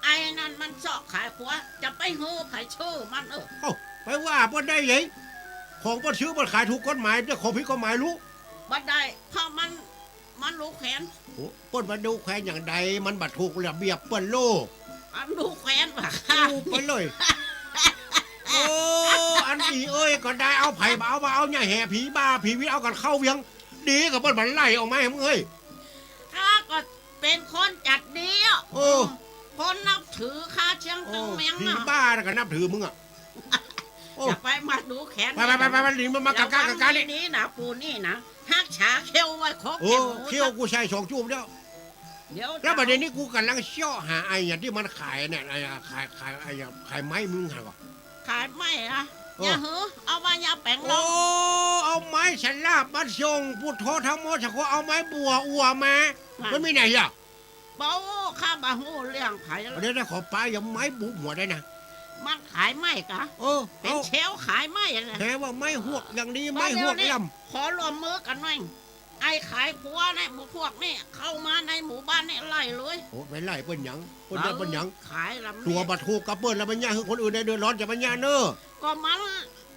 ไอ้นั่นมันเสาะขายผัวจะไปฮือไผชื่อมัน
เอ้าไปว่าเปิ้นได้ยังของเปิ้นซื้อเปิ้นขายถูกกฎหมายเจ้าของผิดกฎหมายรู้
บัดได้เพราะมันรู้แขน
โอ้เปิ้นมาดูแขวนอย่างใดมันบัดถูกระเบียบเปิ้นโลก
มันรู้แขนว่าค่า
ดูไปเลย โอ้อันนี้เอ้ยก็ได้เอาไผ่มาเอาเนี่ยแห่ผีบ้าผีวิเอากันเข้าเวียง ดีกับเปิ้นบันไล่ออกมาให้มึงเอ้ย
ถ้าก็เป็นคนจัดดีอ่ะ
โอ้
คนนับถือค่าเชียง
โอ้
ตึงเมียง
ผี
น่ะ
บ้าน่ะก็นับถือมึงอ่ะโอ้
จะไปมาดูแขน
ไปหนีมันมากะกะนี่
นี้นะปูนี่นะฮักฉาเขี้ยวไว้ครบ
โอ้เขี้ยวกูใช้สองจูบแล้ว
เดี๋ยว
แล้วประเด็นนี้กูกำลังเชี่ยวหาไอ้อย่างที่มันขายเนี่ยไอ้ขายไม้มึงหาก่อน
ขายไม่อะ
โอ้
อย่าหือเอามาอย่าแปลงล
โอ้
ง
เอาไม้ฉันลาบมันทรงพุทโธธรรมโมสังโฆเอาไม้บัวอัวมามันไม่ไหนอ่ะ
เบาข้าบาหูเรื่องไผ่
เดี๋ยวได้ขอปลาอย่าไม้บุบหัวได้นะ
มันขายไม่กะ
เป็
เป็น นเชลขายไม่อะไร
แค่ว่าไม้หวกอย่างนี้ไม้หวกล
ขอรวมมือกันหน่อยไอ้ขายผัวเนี่ยหมู่พวกนี่เข้ามาในหมู่บ้านนี่ไล่เลย
ำโอ้ไปไล่เปิ้นหยังเปิ้นได้เปิ้นหยัง
ขายลำ
ตัวบัดถูกกับเปิ้นแล้วมันย่าคือคนอื่นได้เดือดร้อนจะมันย่าเน้อ
ก็มัน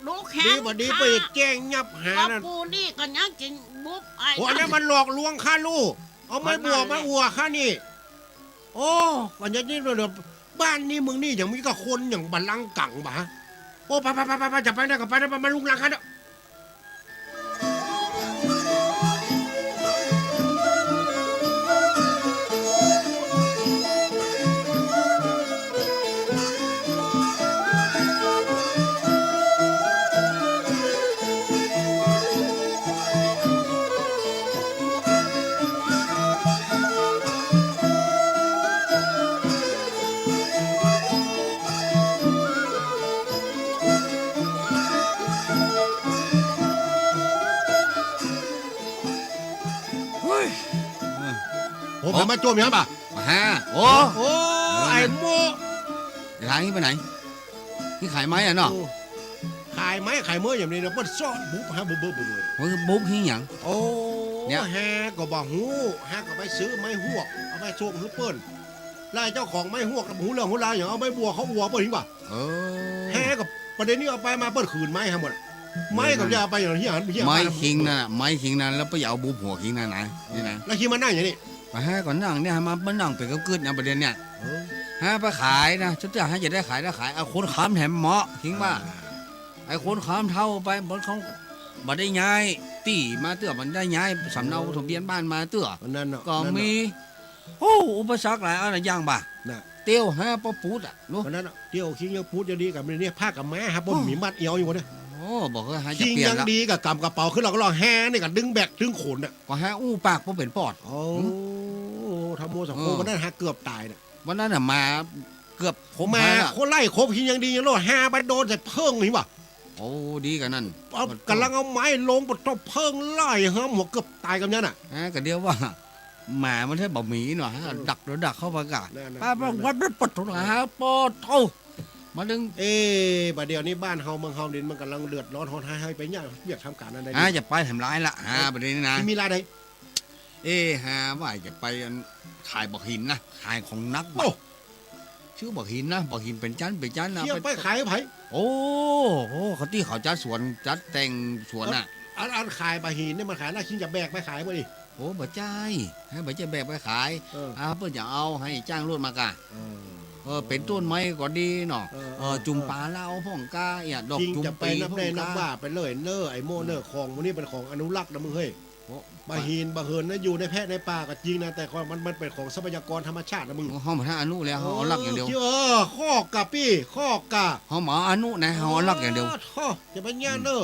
ดูแขน
ดีบ่ดีไปแจ้งยับหา
ก็
นั่น
ปูนี่ก็ยังกินบุ๊บไอ้
โอ้อันนั้นมันหลอกลวงข้าลูกเอาไม้บัวมาอัวข้านี่โอ้วันนี้เดี๋ยวบ้านนี้มึงนี่อย่างมีกับคนอย่างบัลลังก์กังบ่ฮะโอ้ไปจะไปได้ก็ไปได้มาลุงลังคันเด้อ
เฮ้ย
โอ้ผมมาโจมยังป่ะ
มาฮะโอ้
โอ้ไอ้โม
ทางนี้ไปไหนนี่ขายไม้อ่ะเนาะ
ขายไม้ขายเมื่ออย่างนี้เราเปิ้นซ่อนบุ๊บฮะบุ๊บเลย
มันคือบุ๊บหิ้งหยัง
โอ้
เนี่ย
แฮก็บอกหูแฮก็ไปซื้อไม้หวกเอาไปส่งให้เปิ้นไล่เจ้าของไม้หวกกับหูเรื่องหูราวอย่างเอาไม้บัวเขาอัวเปิ้นเห็นป่ะ
เอ
แฮ
อ
กับประเด็นนี้เอาไปมาเปิ้นคืนไม้ให้หมดไม้กับยาไปอย่างที่หันที่
ไม้คิงนั่นน่ะไม้คิงนั่นแล้วไปเอาบุ๊บหัวคิงนั่นไหนนี่นะ
แล้วคิดมานั่งอย่างนี้
มาฮะก่อนนั่งเนี่ยมานั่งไปก็กึดนะประเด็นเนี่ยฮะไปขายนะชุดจะให้จะได้ขายเอาคนค้ำแถมเหมาะคิงว่าไอ้คนค้ำเท่าไปบนของบัได้ย้ายตีมาเตื้อมันได้ย้ายสำเนาทะเบียนบ้านมาเตื้อ
นั่นเนาะ
ก็มีโอ้อุปสรรคหลายอะไรอย่างบ่า
น่ะ
เตี้ยวฮะปอปูดอ่ะนู้
นั่นเนาะเที่ยวคิงยังพูดยังดีกับเนี่ยผ้ากับแม่ครับผมมีมัดเอวอยู่เนี่ย
โอ้บอกว่าหาจะ
คิง
เปลี่ยน
ยัง
ละ
ดีกับกำกระเป๋าขึ้นเราก็รอแฮนี่กับดึงแบกดึงขนอ่ะ
ก็หาอู้ปากเพราะเป็นปอด
โอ้ทำโมสังโฆมันนั่นฮะเกือบตายเนี่ย
วันนั้นน่ะมาเกือบผม
มา
หาละ
คนไล่ครบคิงยังดียังโลแฮไปโดนใส่เพิ่งนี่ป่ะ
โอ้ดีกันนั่น
เอากำลังเอาไม้ลงบนต้นเพิ่งไล่ฮะหมวกเกือบตายกับเนี่ยน่ะ
ฮะก็เดียวว่าหมามันแค่บะหมี่หน่อยฮะดักแล้วดักเข้าไปกะ
นั่นน่ะ
ป้าบอกว่าไม่ปลดทุนหาปอดเท่ามาดึง
บัดเดี๋ยวนี้บ้านเฮาเมืองเฮาดินมันกำลังเดือดร้อนฮอนให้ไปเนี่ยอยากทำการอะไร
จะไปทำร้ายละประเด็นนี้นะ
มีรายใด
ว่าจะไปขายบักหินนะขายของนัก
โอ้
ชื่อบักหินนะบักหินเป็นจันนะ
เที่ยวไปขายไผ
โอ้เขาที่เขาจัดสวนจัดแต่งสวนน่ะ
อันขายปลาหินเนี่ยมันขายน่าคิงจะแบกไปขายบ่ดิ
โอ้บ่ใจให้บ่ใจแบกไปขาย
เออ
เพิ่นจะเอาให้จ้างรถมากะ เป็นต้นไม้ก็ดีเนาะจุ่มปลาเล่าพ่องกาอย่าดอก
จริง
จุ่ม
จะไป
ปี
นับ
พ่อ
แน่
ง
นับ
กา
ว่าไปเลยเนอไอโมเนอของวันนี้เป็นของอนุรักษ์นะมึงเฮ้ย
โอ้
บาฮีนบาเฮินนะอยู่ในแพะในป่าก็จริงนะแต่มันเป็นของทรัพยากรธรรมชาตินะมึง
ห้องมาท่าอนุแล้วเขาลักอย่างเดียว
ข้อกะปี้ข้อกะ
ห้องหมออนุนะเขาลักอย่างเดียว
จะไปแง่เนอ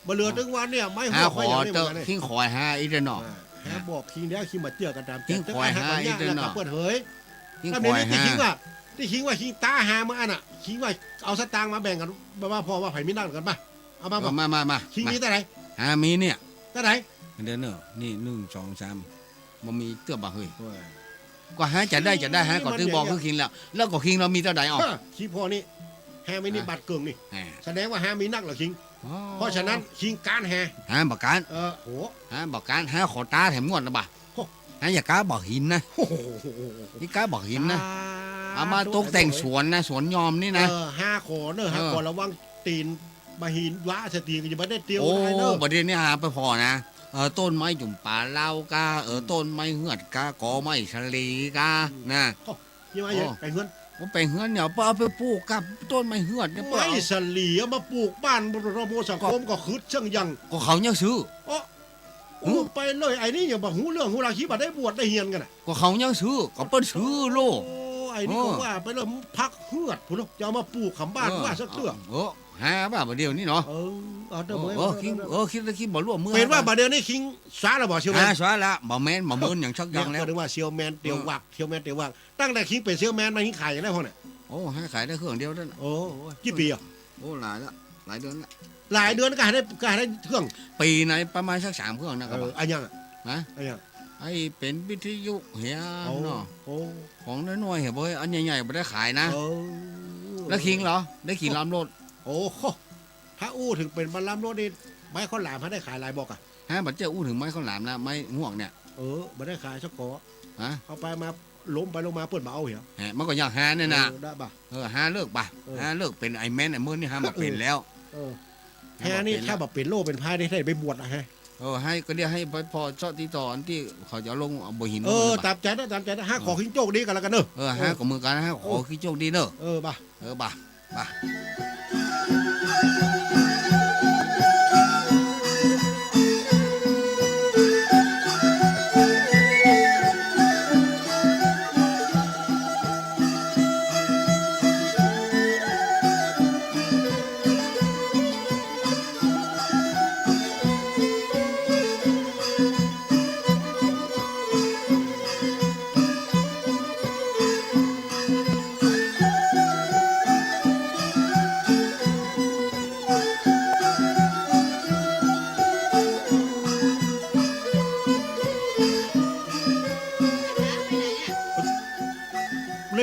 บ่เหลือถึงวันเนี่ยไม่
หา
หัว
ข
ไม่
อ
อย่างนี้
เต
มึ
อะ
งเนี่ย
ทิ้งคอยหาอีเดนเนาะ
หาบอกคิงเดียวคิงมาเจือกันตาม
ทิ้งคอยหาอีกเด้อ
แล้ว
เนาะ
ก็เปิดเผย
ทิ้ง
แล้ว
ค
เดี๋ยว
อย
นี้ที่
หา
คิงว่าคิงตาหามาอันน่ะคิงว่าเอาสตางค์มาแบ่งกันว่าพอว่าไผมีนั่งกันป่ะเอามาบอก
มา
คิงนี้แต่ไหน
หามีเนี่ย
แต่ไหน
เดี๋ยวเนอะนี่1 2 3มันมีเตื้อบ่เฮ้ยก็หาจะได้ฮะก่อนถึงบอกคือคิงแล้วก็คิงเรามีเท่าใดอ๋อ
คิงพอนี่แฮไม่นี่บัตรเกิงนี่
แหม
แสดงว่าแฮมีนักเหรอคิง เพราะฉะนั้นคิงการแฮ
หาบอกการ
โห
หาบอกการหาขอตาแถมงวดนะบ่ะ
โอ้
หาอย่ากาบอกหินนะ
โอ้โห
นี่กาบอกหินนะเอามาตกแต่งสวนนะสวนยอมนี่นะ
ห้าขอเนอะห้าขอระวังตีนมาหินวะสตีนก็จะไม่ได้เตียว
โอ้
ได้เนอะ
ประเด็นนี้หาไปพอนะต้นไม้จุ่มป่าเล่ากาต้นไม้เหือดกากอไม้ชะลีกานะ
ยังไงไปเงิน
ผมไปเหือนเนี่ยเอาไปปลูกกับต้นไม้เหือดเนี่ย
ไม้สลีเอามาปลูกบ้านบรมสังคมก็คืดเชิงยัง
ก็เขาเนี่ยซื้อ
โอ้ไปเลยไอ้นี่อย่างบอกหูเรื่องหูราคีบัได้บวชได้เฮียนกันอ่ะ
ก็เขาเนี่ยซื้อก็เปิ้นซื้อโล
โอ้ไอ้นี่ก็ว่าไปเลยพักเฮือดพุ่นจะเอามาปลูกขำบ้านว่าสักเตื้อ
หาบ้าบ่เดียวนี่เนาะ
เอาเด้อเว้ย
คิดบ่ร่วมมือ
เป็นว่าบัดเดี๋ยวนี้คิงสาระบ่เชียวแม
หาน สาละบ่แม่นบ่มื้นอย่างชักอ
ยั
ยัง ง
แล้
แล้ว ว
ถึงว่าเซียวแมนเตียววักเซียวแมนเตียววักตั้งแต่คิงเป็นเซียวแมนมาคิงขายอย่างไรพวกเนี่ย
โอ้หาขายได้เครื่องเดียวนั่น
โอ้กี่ปีอ่ะ
โอ้หลายเดือนละ
หลายเดือนก็หาได้เครื่อง
ปีไหนประมาณสัก3เครื่องนะครับ
อันยังอ่ะ
นะ
อันยัง
ไอ้เป็นวิทยุเฮียเนาะ
โอ้
ของน้อยๆเฮ้ยบ่อันใหญ่ๆบ่ได้ขายนะ
โอ้
แล้วคิงเหรอได้ขี่ลำรถ
โอ้ถ้าอู้ถึงเป็นบรรลัมรถนี่ไม้ข้าวหลามเขาได้ขายหลายบอกอ่ะ
ฮะบัดเจ้าอู้ถึงไม้ข้าวหลามนะไม้ง่วงเนี่ย
ไม่ได้ขายชักกอ
ฮะ
เอาไปมาล้มไปลงมาเปิดมาเอาเหรอ
แหมมันก็ยังหาเนี่ยนะ
ได้ป่ะ
หาเลิกป่ะหาเลิกเป็นไอ้แม่นไอ้มื้อนี่หามาเป็นแล้ว
แค่นี้ถ้าแบบเป็นโลเป็นพายได้ไปบวชนะฮะ
ให้ก็เรียกให้พอเจาะที่ต่ออันที่เขาจะลงบ่หิน
ตามใจนะห้าขอขิงโจกดีกันแล้วกันเนอะ
หากับมือกันฮะขอขี้โชคดีเนอะ
ป่ะ
บ่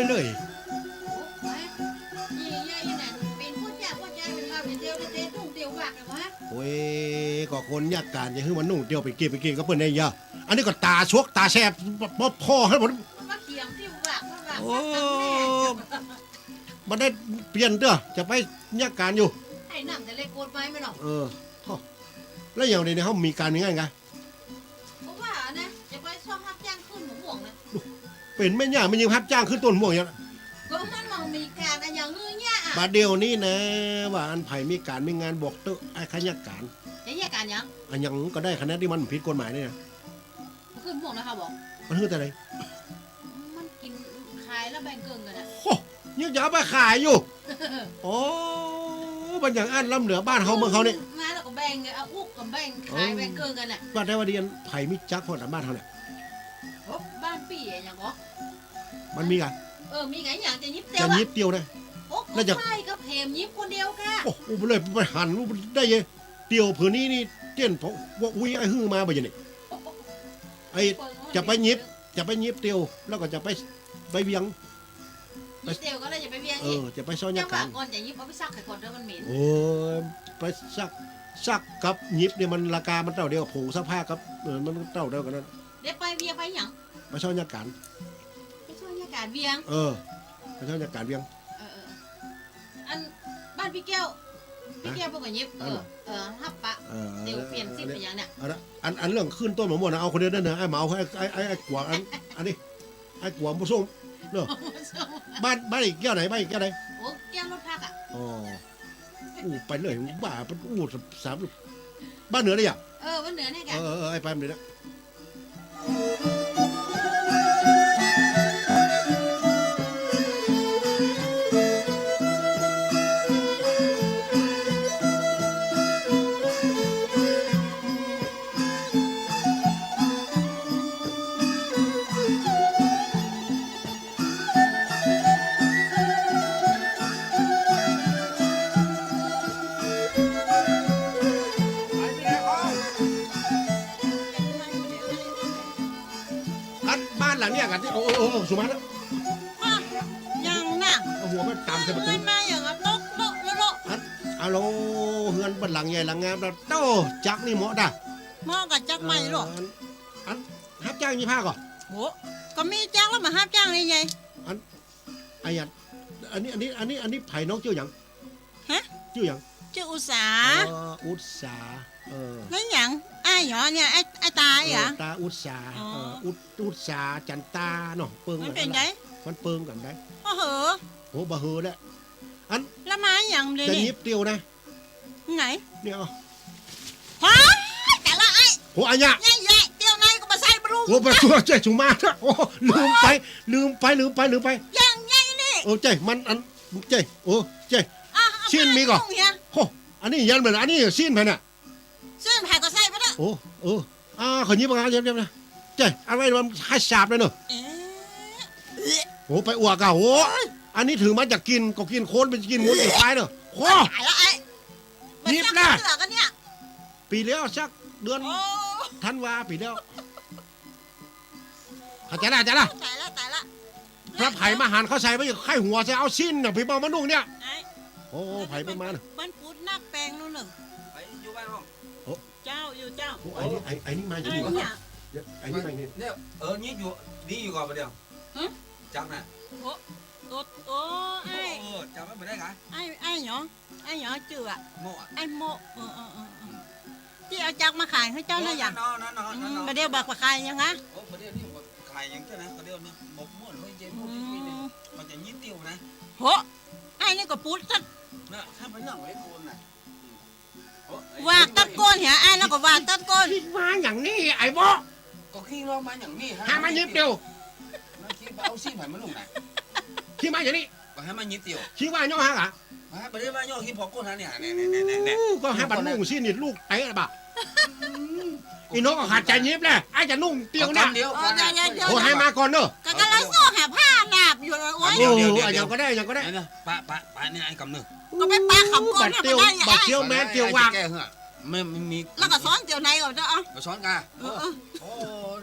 เรื่อย ๆโอ้ยก็คนยากการอย่างที่มันนุ่งเดียวไปเก็บก็เปิดได้ยาอันนี้ก็ตาชวกตาแสบพ่อให้ผมโอ้มันได้เปลี่ยนเด้อจะไปยากการอยู่
ไอ้นั่งแต่เล็กโกนไปไม่หรอก
แล้วอย่างนี้เขามีการยังไงกัน
เพราะว่านะจะไปชอบรับจ้างขึ้นหมูห่วงนะ
เป็นไม่ยากมันยังพับจ้างขึ้นต้นม่วงอย่าง
ก็มันมีการอะไรอย่างเงี้ยเนี่ยอ่ะ
บาดเดียวนี้นะว่าอันไผ่มีการมีงานบอกเตอไอ้ขยักการ
จะแยกกันยัง
อันยังก็ได้คะแนนที่มันผิดกฎหมายเนี่ย
ขึ้นหมูห่วงนะคะบอก
มันคือแต่ไร
มันกินขายแล้วแบ่งเกินกันนะ
โอ้ยังจะเอาไปขายอยู่ โอ้มันอย่างอันล้ำเหนือบ้านเขาเมืองเขาเนี่ย
มาแล้วก็แบ่งเอาอุกกับแบ่งขายแบ่งเกินกันน่ะ
บ้านได้ว่าเดียนไผ่มิจักพอดบ้านเขาเนี่ย
บ้านปี่อย่างก็
มันมีกัน
มีไงอย่างจะยิบเตีย
จะ
ว
ยิบเดียวนะ
โอ้ก็ใช่ก็เพมยิบคนเดียวค่ะ
โอ้โหเลยไปหันได้ยังเดียวผืนนี้นี่เตี้ยนเพราะว่าอุ้ยไอ้ฮือมาไปยังนี่ไอ้จะไปยิบเดียวแล้วก็จะไปเวียง
ยิบเตียวก็เลยจะไปเวียง
จะไปซ้อน
จั
ยาง
หวะ
การ
ก่อนจะยิบเอาไปซักไข่ก่อนเดี๋ยวมันเหม็น
โอ้ยไปซักกับยิบเนี่ยมันราคามันเท่าเดียวกับผงซักผ้ากับมันเท่าเดียวกันนั่น
เดี๋ยวไปเวียงไปหยัง
ไปซ้อนยาการ
ไปช่วยยากาศเวียง
ไปซ้อนยาการเวียง
อันบ้านพี่แก้วพวกกับยิบฮับปะเดี๋ยวเปลี่ยนซิปไปอย่างเนี้ย
อันเรื่องขึ้นต้นมะม่วงนะเอาคนเดียวนั่นนะไอ้เหมาไอ้กวางอันนี้ไอ้กวางผสมเนาะ บ้านอีกแก้วไหนบ้านอีกแก้วไหน
โอ้แก้วรถพักอ่ะ
อ๋ออู้ไปเลยบ้าเป็นอู้สามบ้านเหนือได้ยัง
วันเหนือเนี่ยแก
ไอ้ไปมันเลยนะ บ้านหลังเนี้ยกันที่โอ้สุมาแล้ว
อ่ะยังน่ะ
เอาหัวมันตามใส่ประตู
เงินมาอย่างอ่ะตกโลโล
เอาลงเฮือนบ้านหลังใหญ่หลังงามแล้วโตจักนี่เหมาะด่ะ
หม้อกับจักไม่หรอก
อันฮับจ้างยี่ผ้าก่อน
โหก็มีจ้างแล้วมาห้ามจ้างเลยไง
ไอ้ยัดอันนี้ไผ่น้องชื่อหยัง
ฮะ
ชื่อหยัง
ชื่ออุตสา
อุตสา
นั่นหยังไอ้หยอเนี่ยไอ้ตายเหรอ
ตาอุตสา
อ๋อ
อุตสาจันตาเนาะเปิง
มันเป็นไง
มันเปิงกันได้
โอ้โห
โอ้บะเฮอแล้ว
แล้วมาอย่างเดียว
จะ
นี่
ยิบเตียวนะ
ไหน
เนี่ยเอา
ฮะแต่ละไอ้
โอ้อันเนี้ย
แย่เตียวไหนก็มาใส่บรู
โอ้ไปตัวเจ๊จุมาโอ้ลืมไป
ยังไงนี่
โอ้เจ๊มันอันเจ๊โอ้เจ๊ ชิ้นมีก่อน โหอันนี้ยันเหมือนอันนี้สิ้นไปน่ะ
ซึ่งแผ่ก็ใส่ไปแล้ว
โอ้ขอยิบมาเย็บนะเจ๊เอาไว้มันให้สาบเลยเนอะ
เอ๊ะ
โอ้ไปอ้วกอ่ะโอ้อันนี้ถือมาจากกินก็กินโคนเป็นกินหมูอีกท้ายเนอะโอ้
ตายแล้วไอ้
ยิบนะ
เสือกันเนี่ย
ปีแล้วสักเดือน
โอ้
ธันวาปีแล้วเข้าใจละ
ตายละ
พระไผ่มาหันเขาใส่ไปไข่หัวใส่เอาสิ้นน่ะพี่บอลมานุ่งเนี่ย
ไอ้
โอ้ไผ่ประมาณ
มันปูดนักแปลงนู่นหนึ่ง
ไปอยู่บ้านห้อง
เจ้าอยู่เจ้า
โอ้ไอ้นี่มาอยู่
ไอ้
นี่
เนี่ย
ไอ้นี่มานี่
เนี่ยนี่อยู่นี่อยู่ก่อนประเดี๋ยวจำนะ
โอ้ไอ้
จำไม่ได้ไง
ไอ้หยอจืออะ
โม่
ไอ้โมที่เอาจักมาขายให้เจ้าน่ะอย่าง
น้อ
มาเดี๋ยวบอกว่าขายยังไง
โอ้ประเดี๋ยวนี่ขายยังเท่านั้นประเดี๋ยวนี่หมกมุ่นเฮ้ยเจ๊มุ่นนี่นี่มันจะยิ้มติ้วนะ
โหไอ้นี่ก็ปูดตัด
นะถ้าไปนั่งไว้โคนน่ะ
วากตัดก้นเหียไอ้นั่นก็วากตัดก้น
คิดมาอย่างนี้ไอ้บอ
ก็ขี้ร้องมาอย่างนี้
หามายิบเดียว
มาขี้เอาซี่ไผ่มาลงไหน
คิดมาอย่างนี้
ก็ให้มันยิ้มติ้ว
คิดว่าย่อฮะกะ
มาประเดี๋ยวมาย่อขี้พอก้นฮะเนี่ยเนี่ย
ก็ให้บันนุ่งสิ้นนี่ลูกไอ้บ่ะอีน้องก็ขาดใจยิบแหละไอ้จะนุ่งเตียวเนี่ย
เดียวกัน
โอ้ให้มาก่อนเนอะ
ก็กำลังซ่อหาผ้าหนาบอยู่โอ้ย
โอ้อย่างก็ได้
เนี่ยปะเนี่ยไอ้กำเนิด
ก็ไปปาขำก้
บั
น
ด
เนี่ย
เตียว
ได้
บัด
ไอ้
เตียวแม่เตียววาก
แก้เหรอไม่มี
แล้วก็ซ้อนเตียวในก่อนเจ้า
มาซ้อนกันโอ้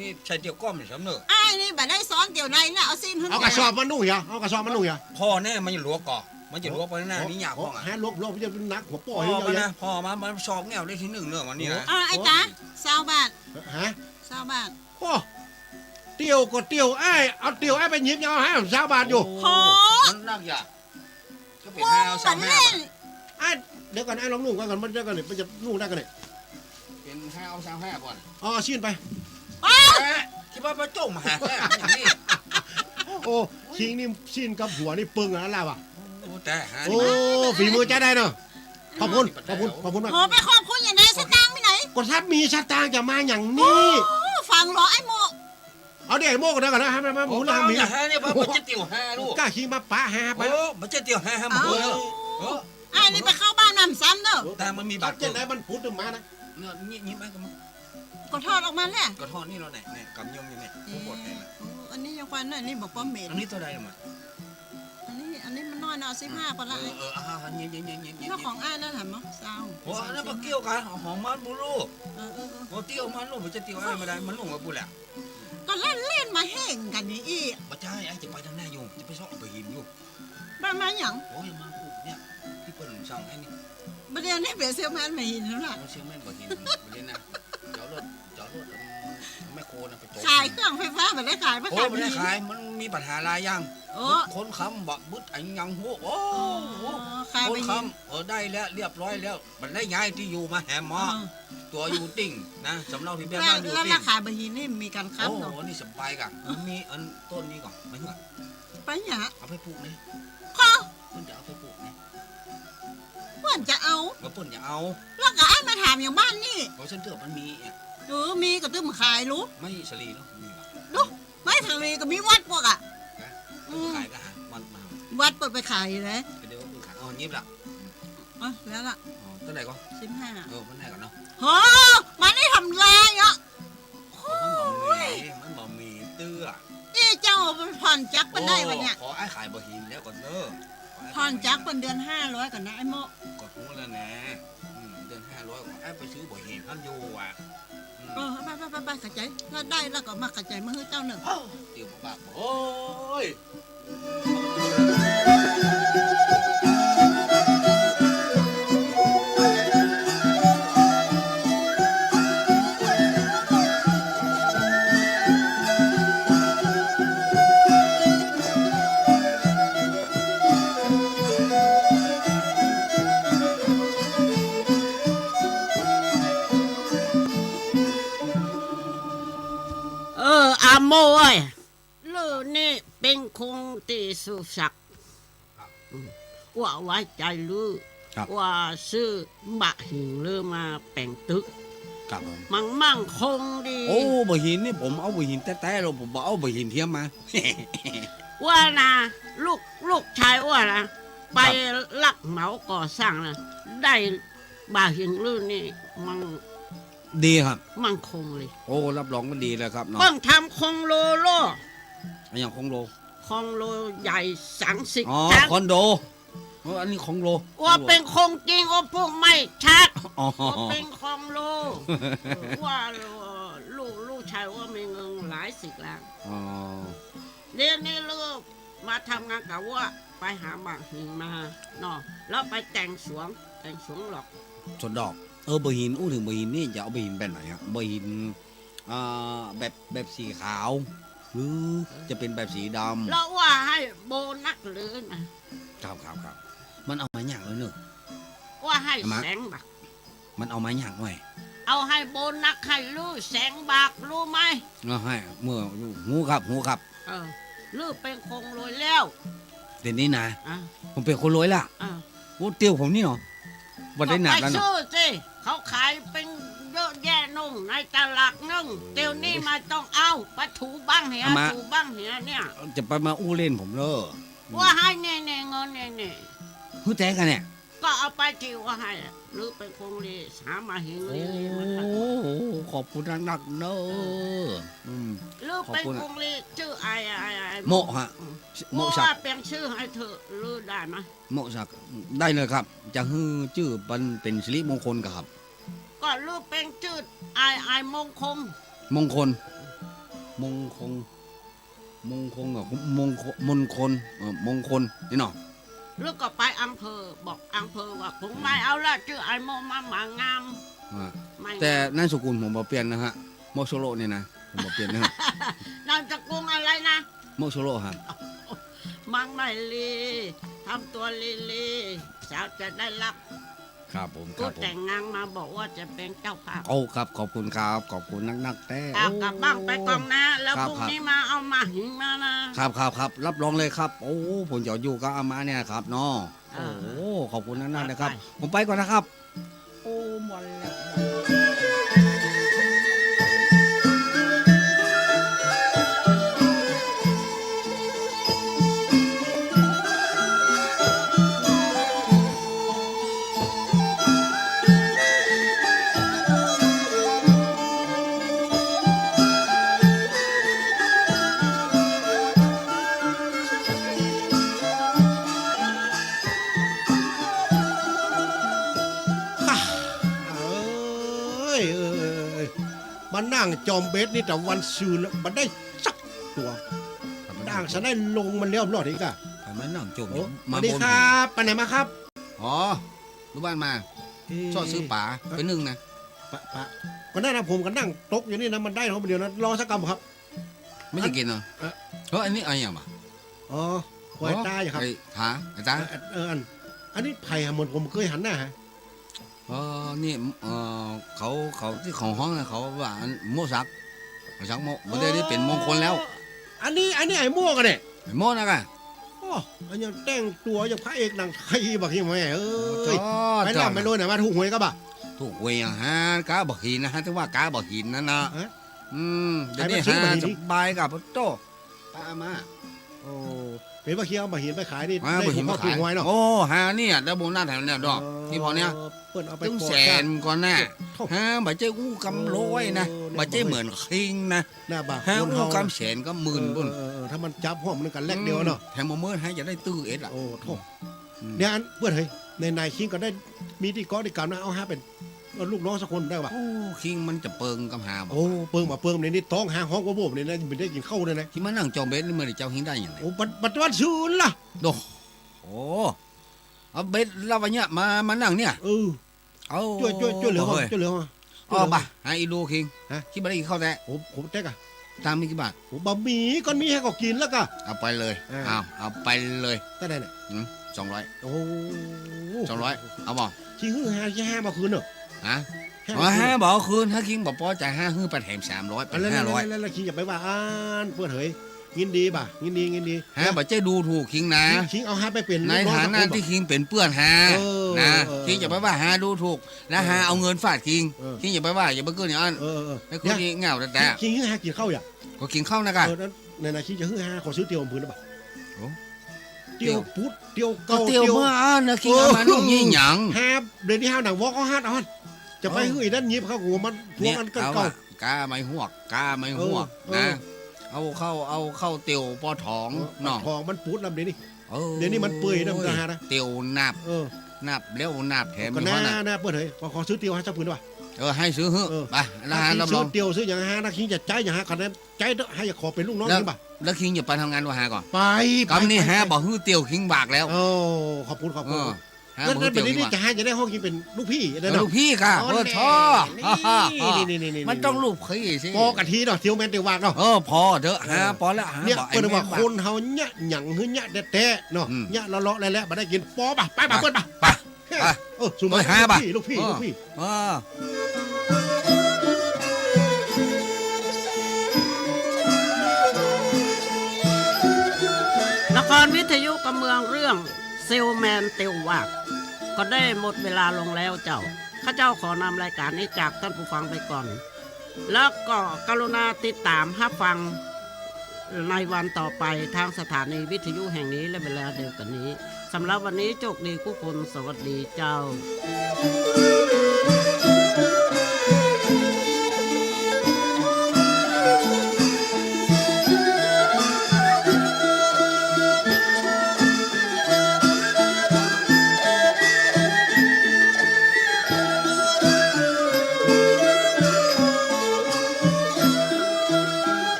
นี่ใช่เตียวก้อมสำเนึก
ไอ้นี่แบบได้ซ้อนเตียวในเนี่ยเอาสิ้น
เอากระสอบมานุ่งอย่าเอากระสอบมานุ่งอย่า
พ่อแน่มันจะหลวกก่อมันจะหลวกไปหน้านี่อยากพ่อ
ฮะลบจะเป็นนักหัวป่อ
พ่
ย
อ
เย
มา
อะ
นะพ่อมามันสอบแง่ได้ที่หนึ่งเรื่องวันนี้นะ
ไอ้ตาสาวบาท
ฮะ
สาวบาท
โอ้เตียวก็เตียวไอ้เอาเตียวไอ้ไปยิบยังให้ชาวบ้านอยู่
มันนักอย่าก็เป็น
ว
ห้าง
มั
สาน มห้า
เล่น
ไอ้เดี๋ยวก่อนไอ้ลองนุ่งก่อนมันเดี๋ยวก่อนมันจะนุ่งได้กันเนี่ย
เป็นห้าสามห้าก่อน
อ๋อชิ้นไป
คิดว่ามาจ้องมาหาแค่อย่างนี้
โอ้ชิงนี่ชิ้นกับหัวนี่ปึงอ่ะแล้วอ่ะ
โอ้แต่หา
โอ้ฝีมือใจได้เนาะขอบคุณมาก
โหไปขอบคุณอย่างไรสตางค์ไปไหน
ก็ถ้ามีชาตางจะมาอย่างนี้
ฟังเหรอไอ้โม
เอาเดี๋ยวโม่กันได้ก่อนนะฮะมาห
โอ้
มู
เรา
ลามี
อย่าห้าเนี่ยมันจะเตี่ยวห้าลูก
กล้าขี่มาปะฮะไป
โอ้มันจะเตี่ยวห้าหมดเลย
ไอ้นี่ไปเข้าบ้านน้ำซ้ำเนอะ
แต่มันมี
บั
บั
ต
ต
ร
ร
เจ็ดไหนมันพุดมานะ
เนี่ยยิ้มไปกับมัน
ก็ทอดออกมาแหละ
กระท้อนนี่เราเนี่ยกำยมอยู่เนี่ยผู้บดเนี่ย
อันนี้ยังควันอันนี้บอกว่าเหม็น
อันนี้ตัวใดมา
อันนี้มันน้อยเนาะ15ปอนละ
เงี้ย
เจ้าของไอ้นั่นถามมั้งสาว
โอ้อันนั้นมาเกี่ยวกันหอมมันบุลูก
เออ
โอ้เตี้ยวมันลูกมันจะเตี้ยวอะไรไม่ได้มันลงมาบุแหละ
ก็เล่นมาแห่งกันนี่อี
มาใช่ไอ้จะไปทางหน้าอยู่จะไปซ่อมไปหินอยู่
บ้านมาหยัง
โอ้ยมาปุ๊บเนี่ยที่เปิดสั่งไอ้นี่
ประเดี๋ยวนี้เปลี่ยนเซลแมนมาหินแล้วล่ะ
เราเชื่อแม่นบ่หินบ่เล่นนะ
เจ้ารถแม่โคนะไปโจ
ขายเครื่องไฟฟ้าแบบได้ขายปะ
โอ้ไม่ได้ขายมันมีปัญหาหลายอย่าง
โอ้
คนค้ำบักบึดอันยังโอ้โห
ขาย
ค
ไป
น
ยิน
ค้ำได้แล้วเรียบร้อยแล้ว มันได้ย้ายที่อยู่มาแหมหมอตัวอยู่ติ่งนะสำเนาที่เป็นบ้านอยู่
แล้ว
ติ่
ราง คาบะฮีนี่มีการ
โอ้
ค้ำ
โห
เนาะ
นี่สบายกันมันมีอันต้นนี้ก่อนไม่เหรอ
ไปหยัง
เอาไปปลูกนี่
ข้อ
เพิ่นจะเอาไปปลูกนี่
เพื่อนจะเอา
แล้วเพิ่นจะเอา
แล้วก็ไอ้มาถามอย่างบ้านนี่
เพราะฉันเถื่อมันมีอ่ะ
มีก็ตื้มขายรู้
ไม่สลีเนาะมีเหรอ
ไม่ทะเลก็มีวัดพวกอ่ะ
นะขายก็หามันมา
วัดเปิดไปขายเลย
เดี๋ยวเพิ่นขายเอายิบละ
อ๋อแล้วล่ะ
อ๋อตัวไหนก็
15
มันไหนก่อนเนาะ
โหมันได้ทำแรงอ่ะ
มันบ่มีเตื้อ
นี่เจ้าเป็นผ่อนจักรมันได้ปะเนี่ย
ขอไอ้ขายบ่หินแล้วก่อนเด้อ
ผ่อนจักรเป็นเดือน500ก่อนนะไอ้โม
กดหูแล้วนะเดือน500กว่าไอ้ไปซื้อบ่หินท่านอยู่อ่ะ
ไปขัดใจถ้าได้แล้วก็มาขัดใจมาให้เจ้าหนึ่ง
เดี๋ยวบากโอ้ย
อาโมเอ้ยลือนี่เป็นคงตีสุศักดิ์ว่าไว้ใจลือว่าซื้อบะหิงลือมาแปลงตึก
ครับผม
มั่งคงดี
โอ้บ่หินนี่ผมเอาบ่หินแต้ๆเราผมบ่เอาบ่หินเทียมมา
ว่านะลูกชายว่านะไปลักเหมาก่อสร้างนะได้บะหิงลือนี่
ดีครับ
มั่งคงเลย
โอ้รับรองมันดีเลยครับเนาะ
ต้องทำคงโลโล
อย่างของโล
คงโลใหญ่30
อ๋อ
จัง
คอนโดอันนี้ของโล
ว่าเป็นคงจริงว่าพวกไม่ชัด
อ๋อ
ว่าเป็นคงโลว่าลูกชายว่ามีเงินหลายสิบล้าน
อ๋อ
เดี๋ยวนี้ลูกมาทำงานกับว่าไปหาหมากหินมาเนาะแล้วไปแต่งสวงหรอก
สวนดอกบ่หินอู้ถึงบ่หินนี่จะเอาบ่หินแบบไหนครับบ่หินแบบสีขาว หรือจะเป็นแบบสีดำ
แล้วว่าให้โบนัสหรือนะครับ
มันเอามาหยางเลยเนอะ
ว่าให้
ทำไม
แสงบัก
มันเอามาหยางหน่อย
เอาให้โบนัสให้ลูกแสงบักรู้ไหม
เอาให้เมื่อหูครับ
ลูกเป็นคงรวยแล้ว
เดี๋ยวนี้นะ
อ่ะ
ผมเป็นคนรวยละ
อ่ะ
โอ้เตียวผมนี่เนาะวันได้หนักแล้ว
ไป
เนาะ
ซื้อสิเขาขายเป็นเยอะแยะนุ่งในตลาดนุ่งเดี๋ยวนี้มาต้องเอาไปถูบ้างเหียถูบ้างเหียเนี่ย
จะไปมาอู้เล่นผมเลย
ว่าให้เน่เงินเน่
หูแจ๊กันเนี่ย
ก็เอาไปที่ว่าให้หรือเป็นคงเลยหามาเห็นเล
โอ้
ย
ขอบคุณนักๆเนอะอืม
หรือเป็นคงเลยชื่อไอ
โมฮะโม
ว่า
สัก
เปลี่ยนชื่อให้เธอหรือได้ไหม
โมสักได้เลยครับ จะฮือชื่อเป็นสิริมงคลครับ
ก็หรือเป็นชื่อไอมงคง
มงคลกับมงคลนี่เนาะ
หรือก็ไปอำเภอบอกอำเภอว่าผมไม่เอาละชื่อไอโมมางาม
อ่า
ไม่
แต่นั่นสกุลผมบ่เปลี่ยนนะฮะโมโชโรเนี่ยนะผมบ่เปลี่ยนนะฮะ
นามสกุลอะไรนะ
โมโชโรครับ
มังไม่ลีทำตัวลีสาวจะได้รับ
ครับผมค
กู
รับผม
แต่งงานมาบอกว่าจะเป็นเจ้าภาพ
โอ้ครับขอบคุณครับขอบคุณนักๆแต่
เอากลับบ้านไปกองนะ แล้ว
ครับ
พรุ่ง
ครับ
นี้มาเอามาหิงมานะครับ
รับรองเลยครับ โอ้ผมจะอยู่กับอามาเนี่ยครับเนาะ
อ่า
โอ้ขอบคุณนักๆนะครับ
ไป
ผมไปก่อนนะครับ โอ้หมดแล้ว
มันนั่งจอมเบสนี่แต่วันซืนแล้วมันได้สักตัวด่างฉันได้ลงมันเรียบร้อยอีกอะ
ไปมานั่งจม
โอ้ส
มา
วัสดี
บน
ครับไปไหนมาครับ
อ๋อรู้บ้านมาชอบซื้อป๋าไปนึ่งนะ
ปะก็นั่นนะผมก็นั่งตกอยู่นี่นะมันได้เขาเดียวนะรอสักกำครับ
ไม่ได้กินเหรอ
เอ่อ
อันนี้อะไรอย่างวะ
อ๋อคอยตาอยู่ครับ
ไอ้ขาไอ้ตา
อันนี้ไผ่หาเหมือนผมเคยหันหน้าฮะ
นี่เขาที่ของห้องนะเขาว่าโมซักโมวันนี้เป็นมงคลแล้ว
อันนี้ไอ้ม่วงกันเนี่ย
ไอ้โมนะกัน
โอ้อันยังแต่งตัวอย่างพระเอกหนังไทยบักยังไงเอ้ยไป
จ้า
ล่ำไปโลนไหนมาถูกหวยก็บ่ะ
ถูกเวียงฮะกาบอกหินนะฮะถึงว่ากาบอกหินนั่นนะ
ฮะ
เดี๋ยวนี้
ใครมาซื้อบ่
ฮะ
หิน
ส
นี่
บายกับโตตามา
โอ้เป็นว่าเคี้ยวมาหินไปขายนี่
มา
ได้
บอก
ถู
หิ
ก
น
เข้า
มา
ถู
ขาก ย
หวยเนาะ
โอ้ฮะเนี่ยแล้วโบนัสแถวเนี่ยดอกที่พอเนี้ย
เปิ้นเอาไป
ตึง
กด
แสนก่อนแน่ฮะบาเจ้อู้กำร้อยนะบาเจ้เหมือนคิงนะ
หน้าบ่า
ฮะ
คน
อู้
เฮาก
ำแสนก็หมื่นบุญ
ถ้ามันจับห้องมันกันแลกเดียวเนาะ
แถมโมเมื่อให้จะได้ตื้อเอ็ดล่ะ
โอ้โทษเนี่ยอันเพื่อนเฮ้ยในนายคิงก็ได้มีที่ก้อที่กล่าวนะเอาห้าเป็นลูกน้องสักคนได้ป่ะ
โอ้คิงมันจะเปิงกำหาบ่
โอ้เปิงมาเปิงในนี่ต้องหาห้องกว่าโบมเนี่ยนะไม่ได้กินข้าวเลยนะ
ที่มานั่งจองเบสนี่เมื่อเจ้าหิงได้อย่างไร
โอ้ปัจจุบันศูนย์ล่ะ
โอ้เอาเบสเราวันเนี้ยมานั่งเนี่ย เอา
ช่วยเหลือ
เฮ้ย
ช่วยเหลือ
อ๋อบ่ะให้อีดูคิง
ฮะ
คิดบ่ได้กินข้าวแท้
ผมเต๊กอะ
ตามมีกี่บาท
ผมบะหมี่ก้อนมีให้ก็กินแล้วก็
เอาไปเลย
อ่า
เอาไปเลย
แต่ได้เนี่ย
200
โอ้
200เอาบ่
ชิงฮือห้ามาคืนเนอะ
ฮะ
มา
ห้าบอกคืนถ้าคิงบอกพอจ่าย5ฮื้อไปแถม300เป็น
แล้ว
500
แล้วคิงอย่าไปว่าอ่านเพื่อนเฮ้ยยินดีป่ะยินดี
ฮะบ่เจ้ดูถูกคิงนะ
คิงเอาห้าไปเป็น
ในฐานะที่คิงเป็นเพื่อนฮานะคิงอย่าไปว่าฮาดูถูกแล้วฮาเอาเงินฟาดคิงคิงอย่าไปว่าอย่าไปเกินอย่างนั้น ไอ้คนนี้เหงาแต่
คิงฮือห้ากินข้าวอย่า
ก็กินข้าวนะกัน
นั้นในนาคิงจะฮือห้าขอซื้อเตียวพื้นได้ป่ะ
โอ้
เตียวพุทธเตียว
ก็
เก่า
เตียวเมื่อนะคิงเอามานุ่งยี่หยัง
ห้าเดี๋ยวนี้ห้าหนังวอก็ห้าเอาจะไปฮืออีนั่นยิบเข้าหัวมันทวงอันเก่า
ว่ากาไม่หวกกาไม่หวกนะเอาเข้าเตียวปอถองน้อง
ทองมันพุทธลำเดี๋ยวนี้ เดี๋ยวนี้มันเปื่อยนะมันนะฮะนะ
เตียวนับ
เออ
นับแล้วนับแถม
ก็
มี
น่า
ข้อน่ะ
น่าเปิดเฮ้ยขอซื้อเตียวให้สักพื้นได้ป่ะ
ให้ซื้อเฮ้
เออ
ไปแล้วฮะรับร
ซื้
อ
อง เตียวซื้ออย่างห้านะคิงจะใจอย่างห้าคะแนนใจให้ขอเป็นลูกน้องนี่ป่ะ
แล้วคิงอย่าไปทำงานว่าหาก่อน
ไป
กำนี่ฮะบอกฮื้อเตียวคิงบากแล้ว
โอ้ขอบคุณ
ฮะ
นั่น
บอก
เป็
เตี
น
ยวคิ
นี่
งบาก
จะให้จะได้ห้องคิงเป็นลูกพี่ได้
ลูกพี่ค่ะเออท่อ
นี่
มันต้องลูกพี่สิ
ปอกะทีเนาะเที่ยวแมนเตียววากเนาะ
พอเถอะฮะพอแล้วฮะ
เนี่ย
บอก
เปิดว่าคนเฮาเนี่ยหยังหื้อเนี่ยแท้ๆเนาะเนี่ยเลาะๆแล้วมาได้กินปอป่ะไปป่ะเปิดป่ะ
ไป
สุมาลูกพี่
ละครวิทยุกับเมืองเรื่องเซลแมนเตียววากก็ได้หมดเวลาลงแล้วเจ้าข้าเจ้าขอนำรายการนี้จากท่านผู้ฟังไปก่อน แล้วก็กรุณาติดตามรับฟังในวันต่อไปทางสถานีวิทยุแห่งนี้และเวลาเดียวกันนี้สำหรับวันนี้โชคดีทุกคนสวัสดีเจ้า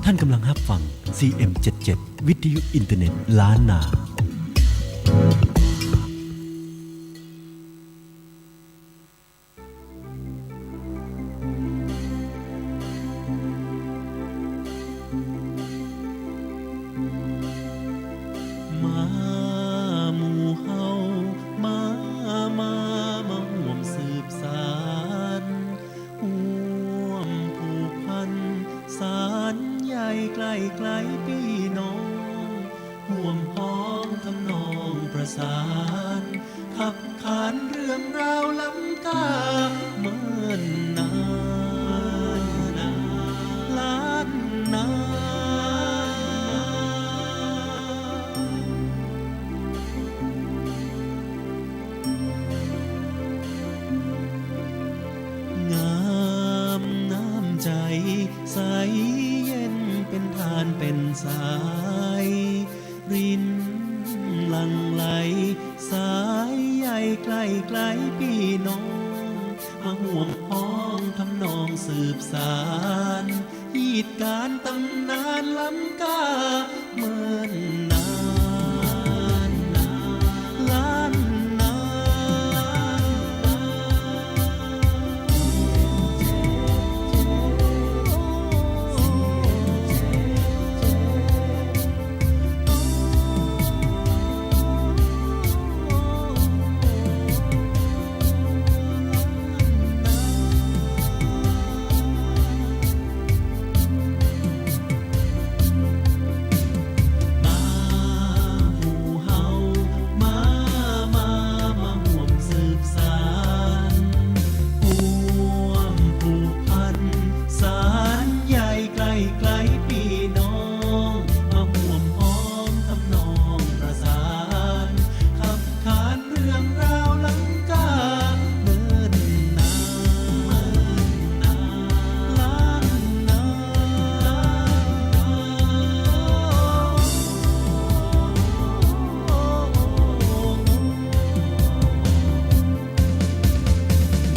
ท่านกำลังรับฟัง CM77 วิทยุอินเทอร์เน็ตล้านนา
สารขับขานเรื่องราวล้ำค่าเมื่อนานล้านนา งามน้ำใจใสเย็นเป็นทานเป็นสายรินหลังไหลสายใหญ่ไกลไกลพี่น้องมาห่วงพ้องทำนองสืบสารเหตุการณ์ตำนานล้ำกาเมื่อนานล้านนา มาหมู่เฮามามาห่วมสืบสานห่วมผูกพันสารใหญ่ไกลไกลพี่น้องมาห่วมพ้องทำนองประสานขับขานเรื่องราวล้ำกาเนิ่นนานล้านนา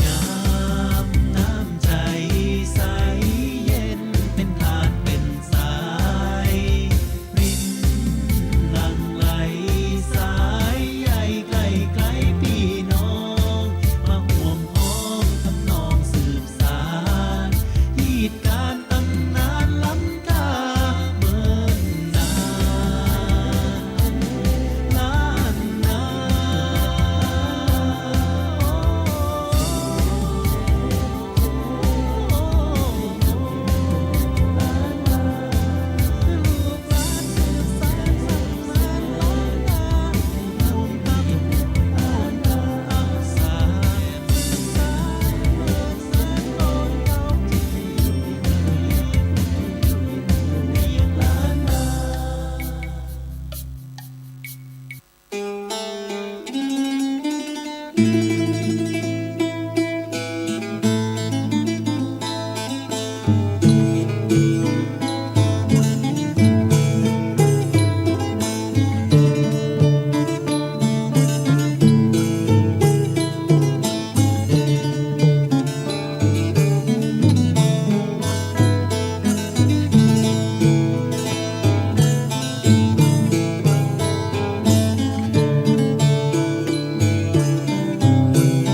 งามน้ำใจใสเย็นเป็นทานเป็นสายรินหลั่งไหลสายใหญ่ไกลไกลพี่น้องมาห่วมพ้องทำนองสืบสารเหตุการณ์ตำนานล้ำกาเมื่อนานล้านนา
「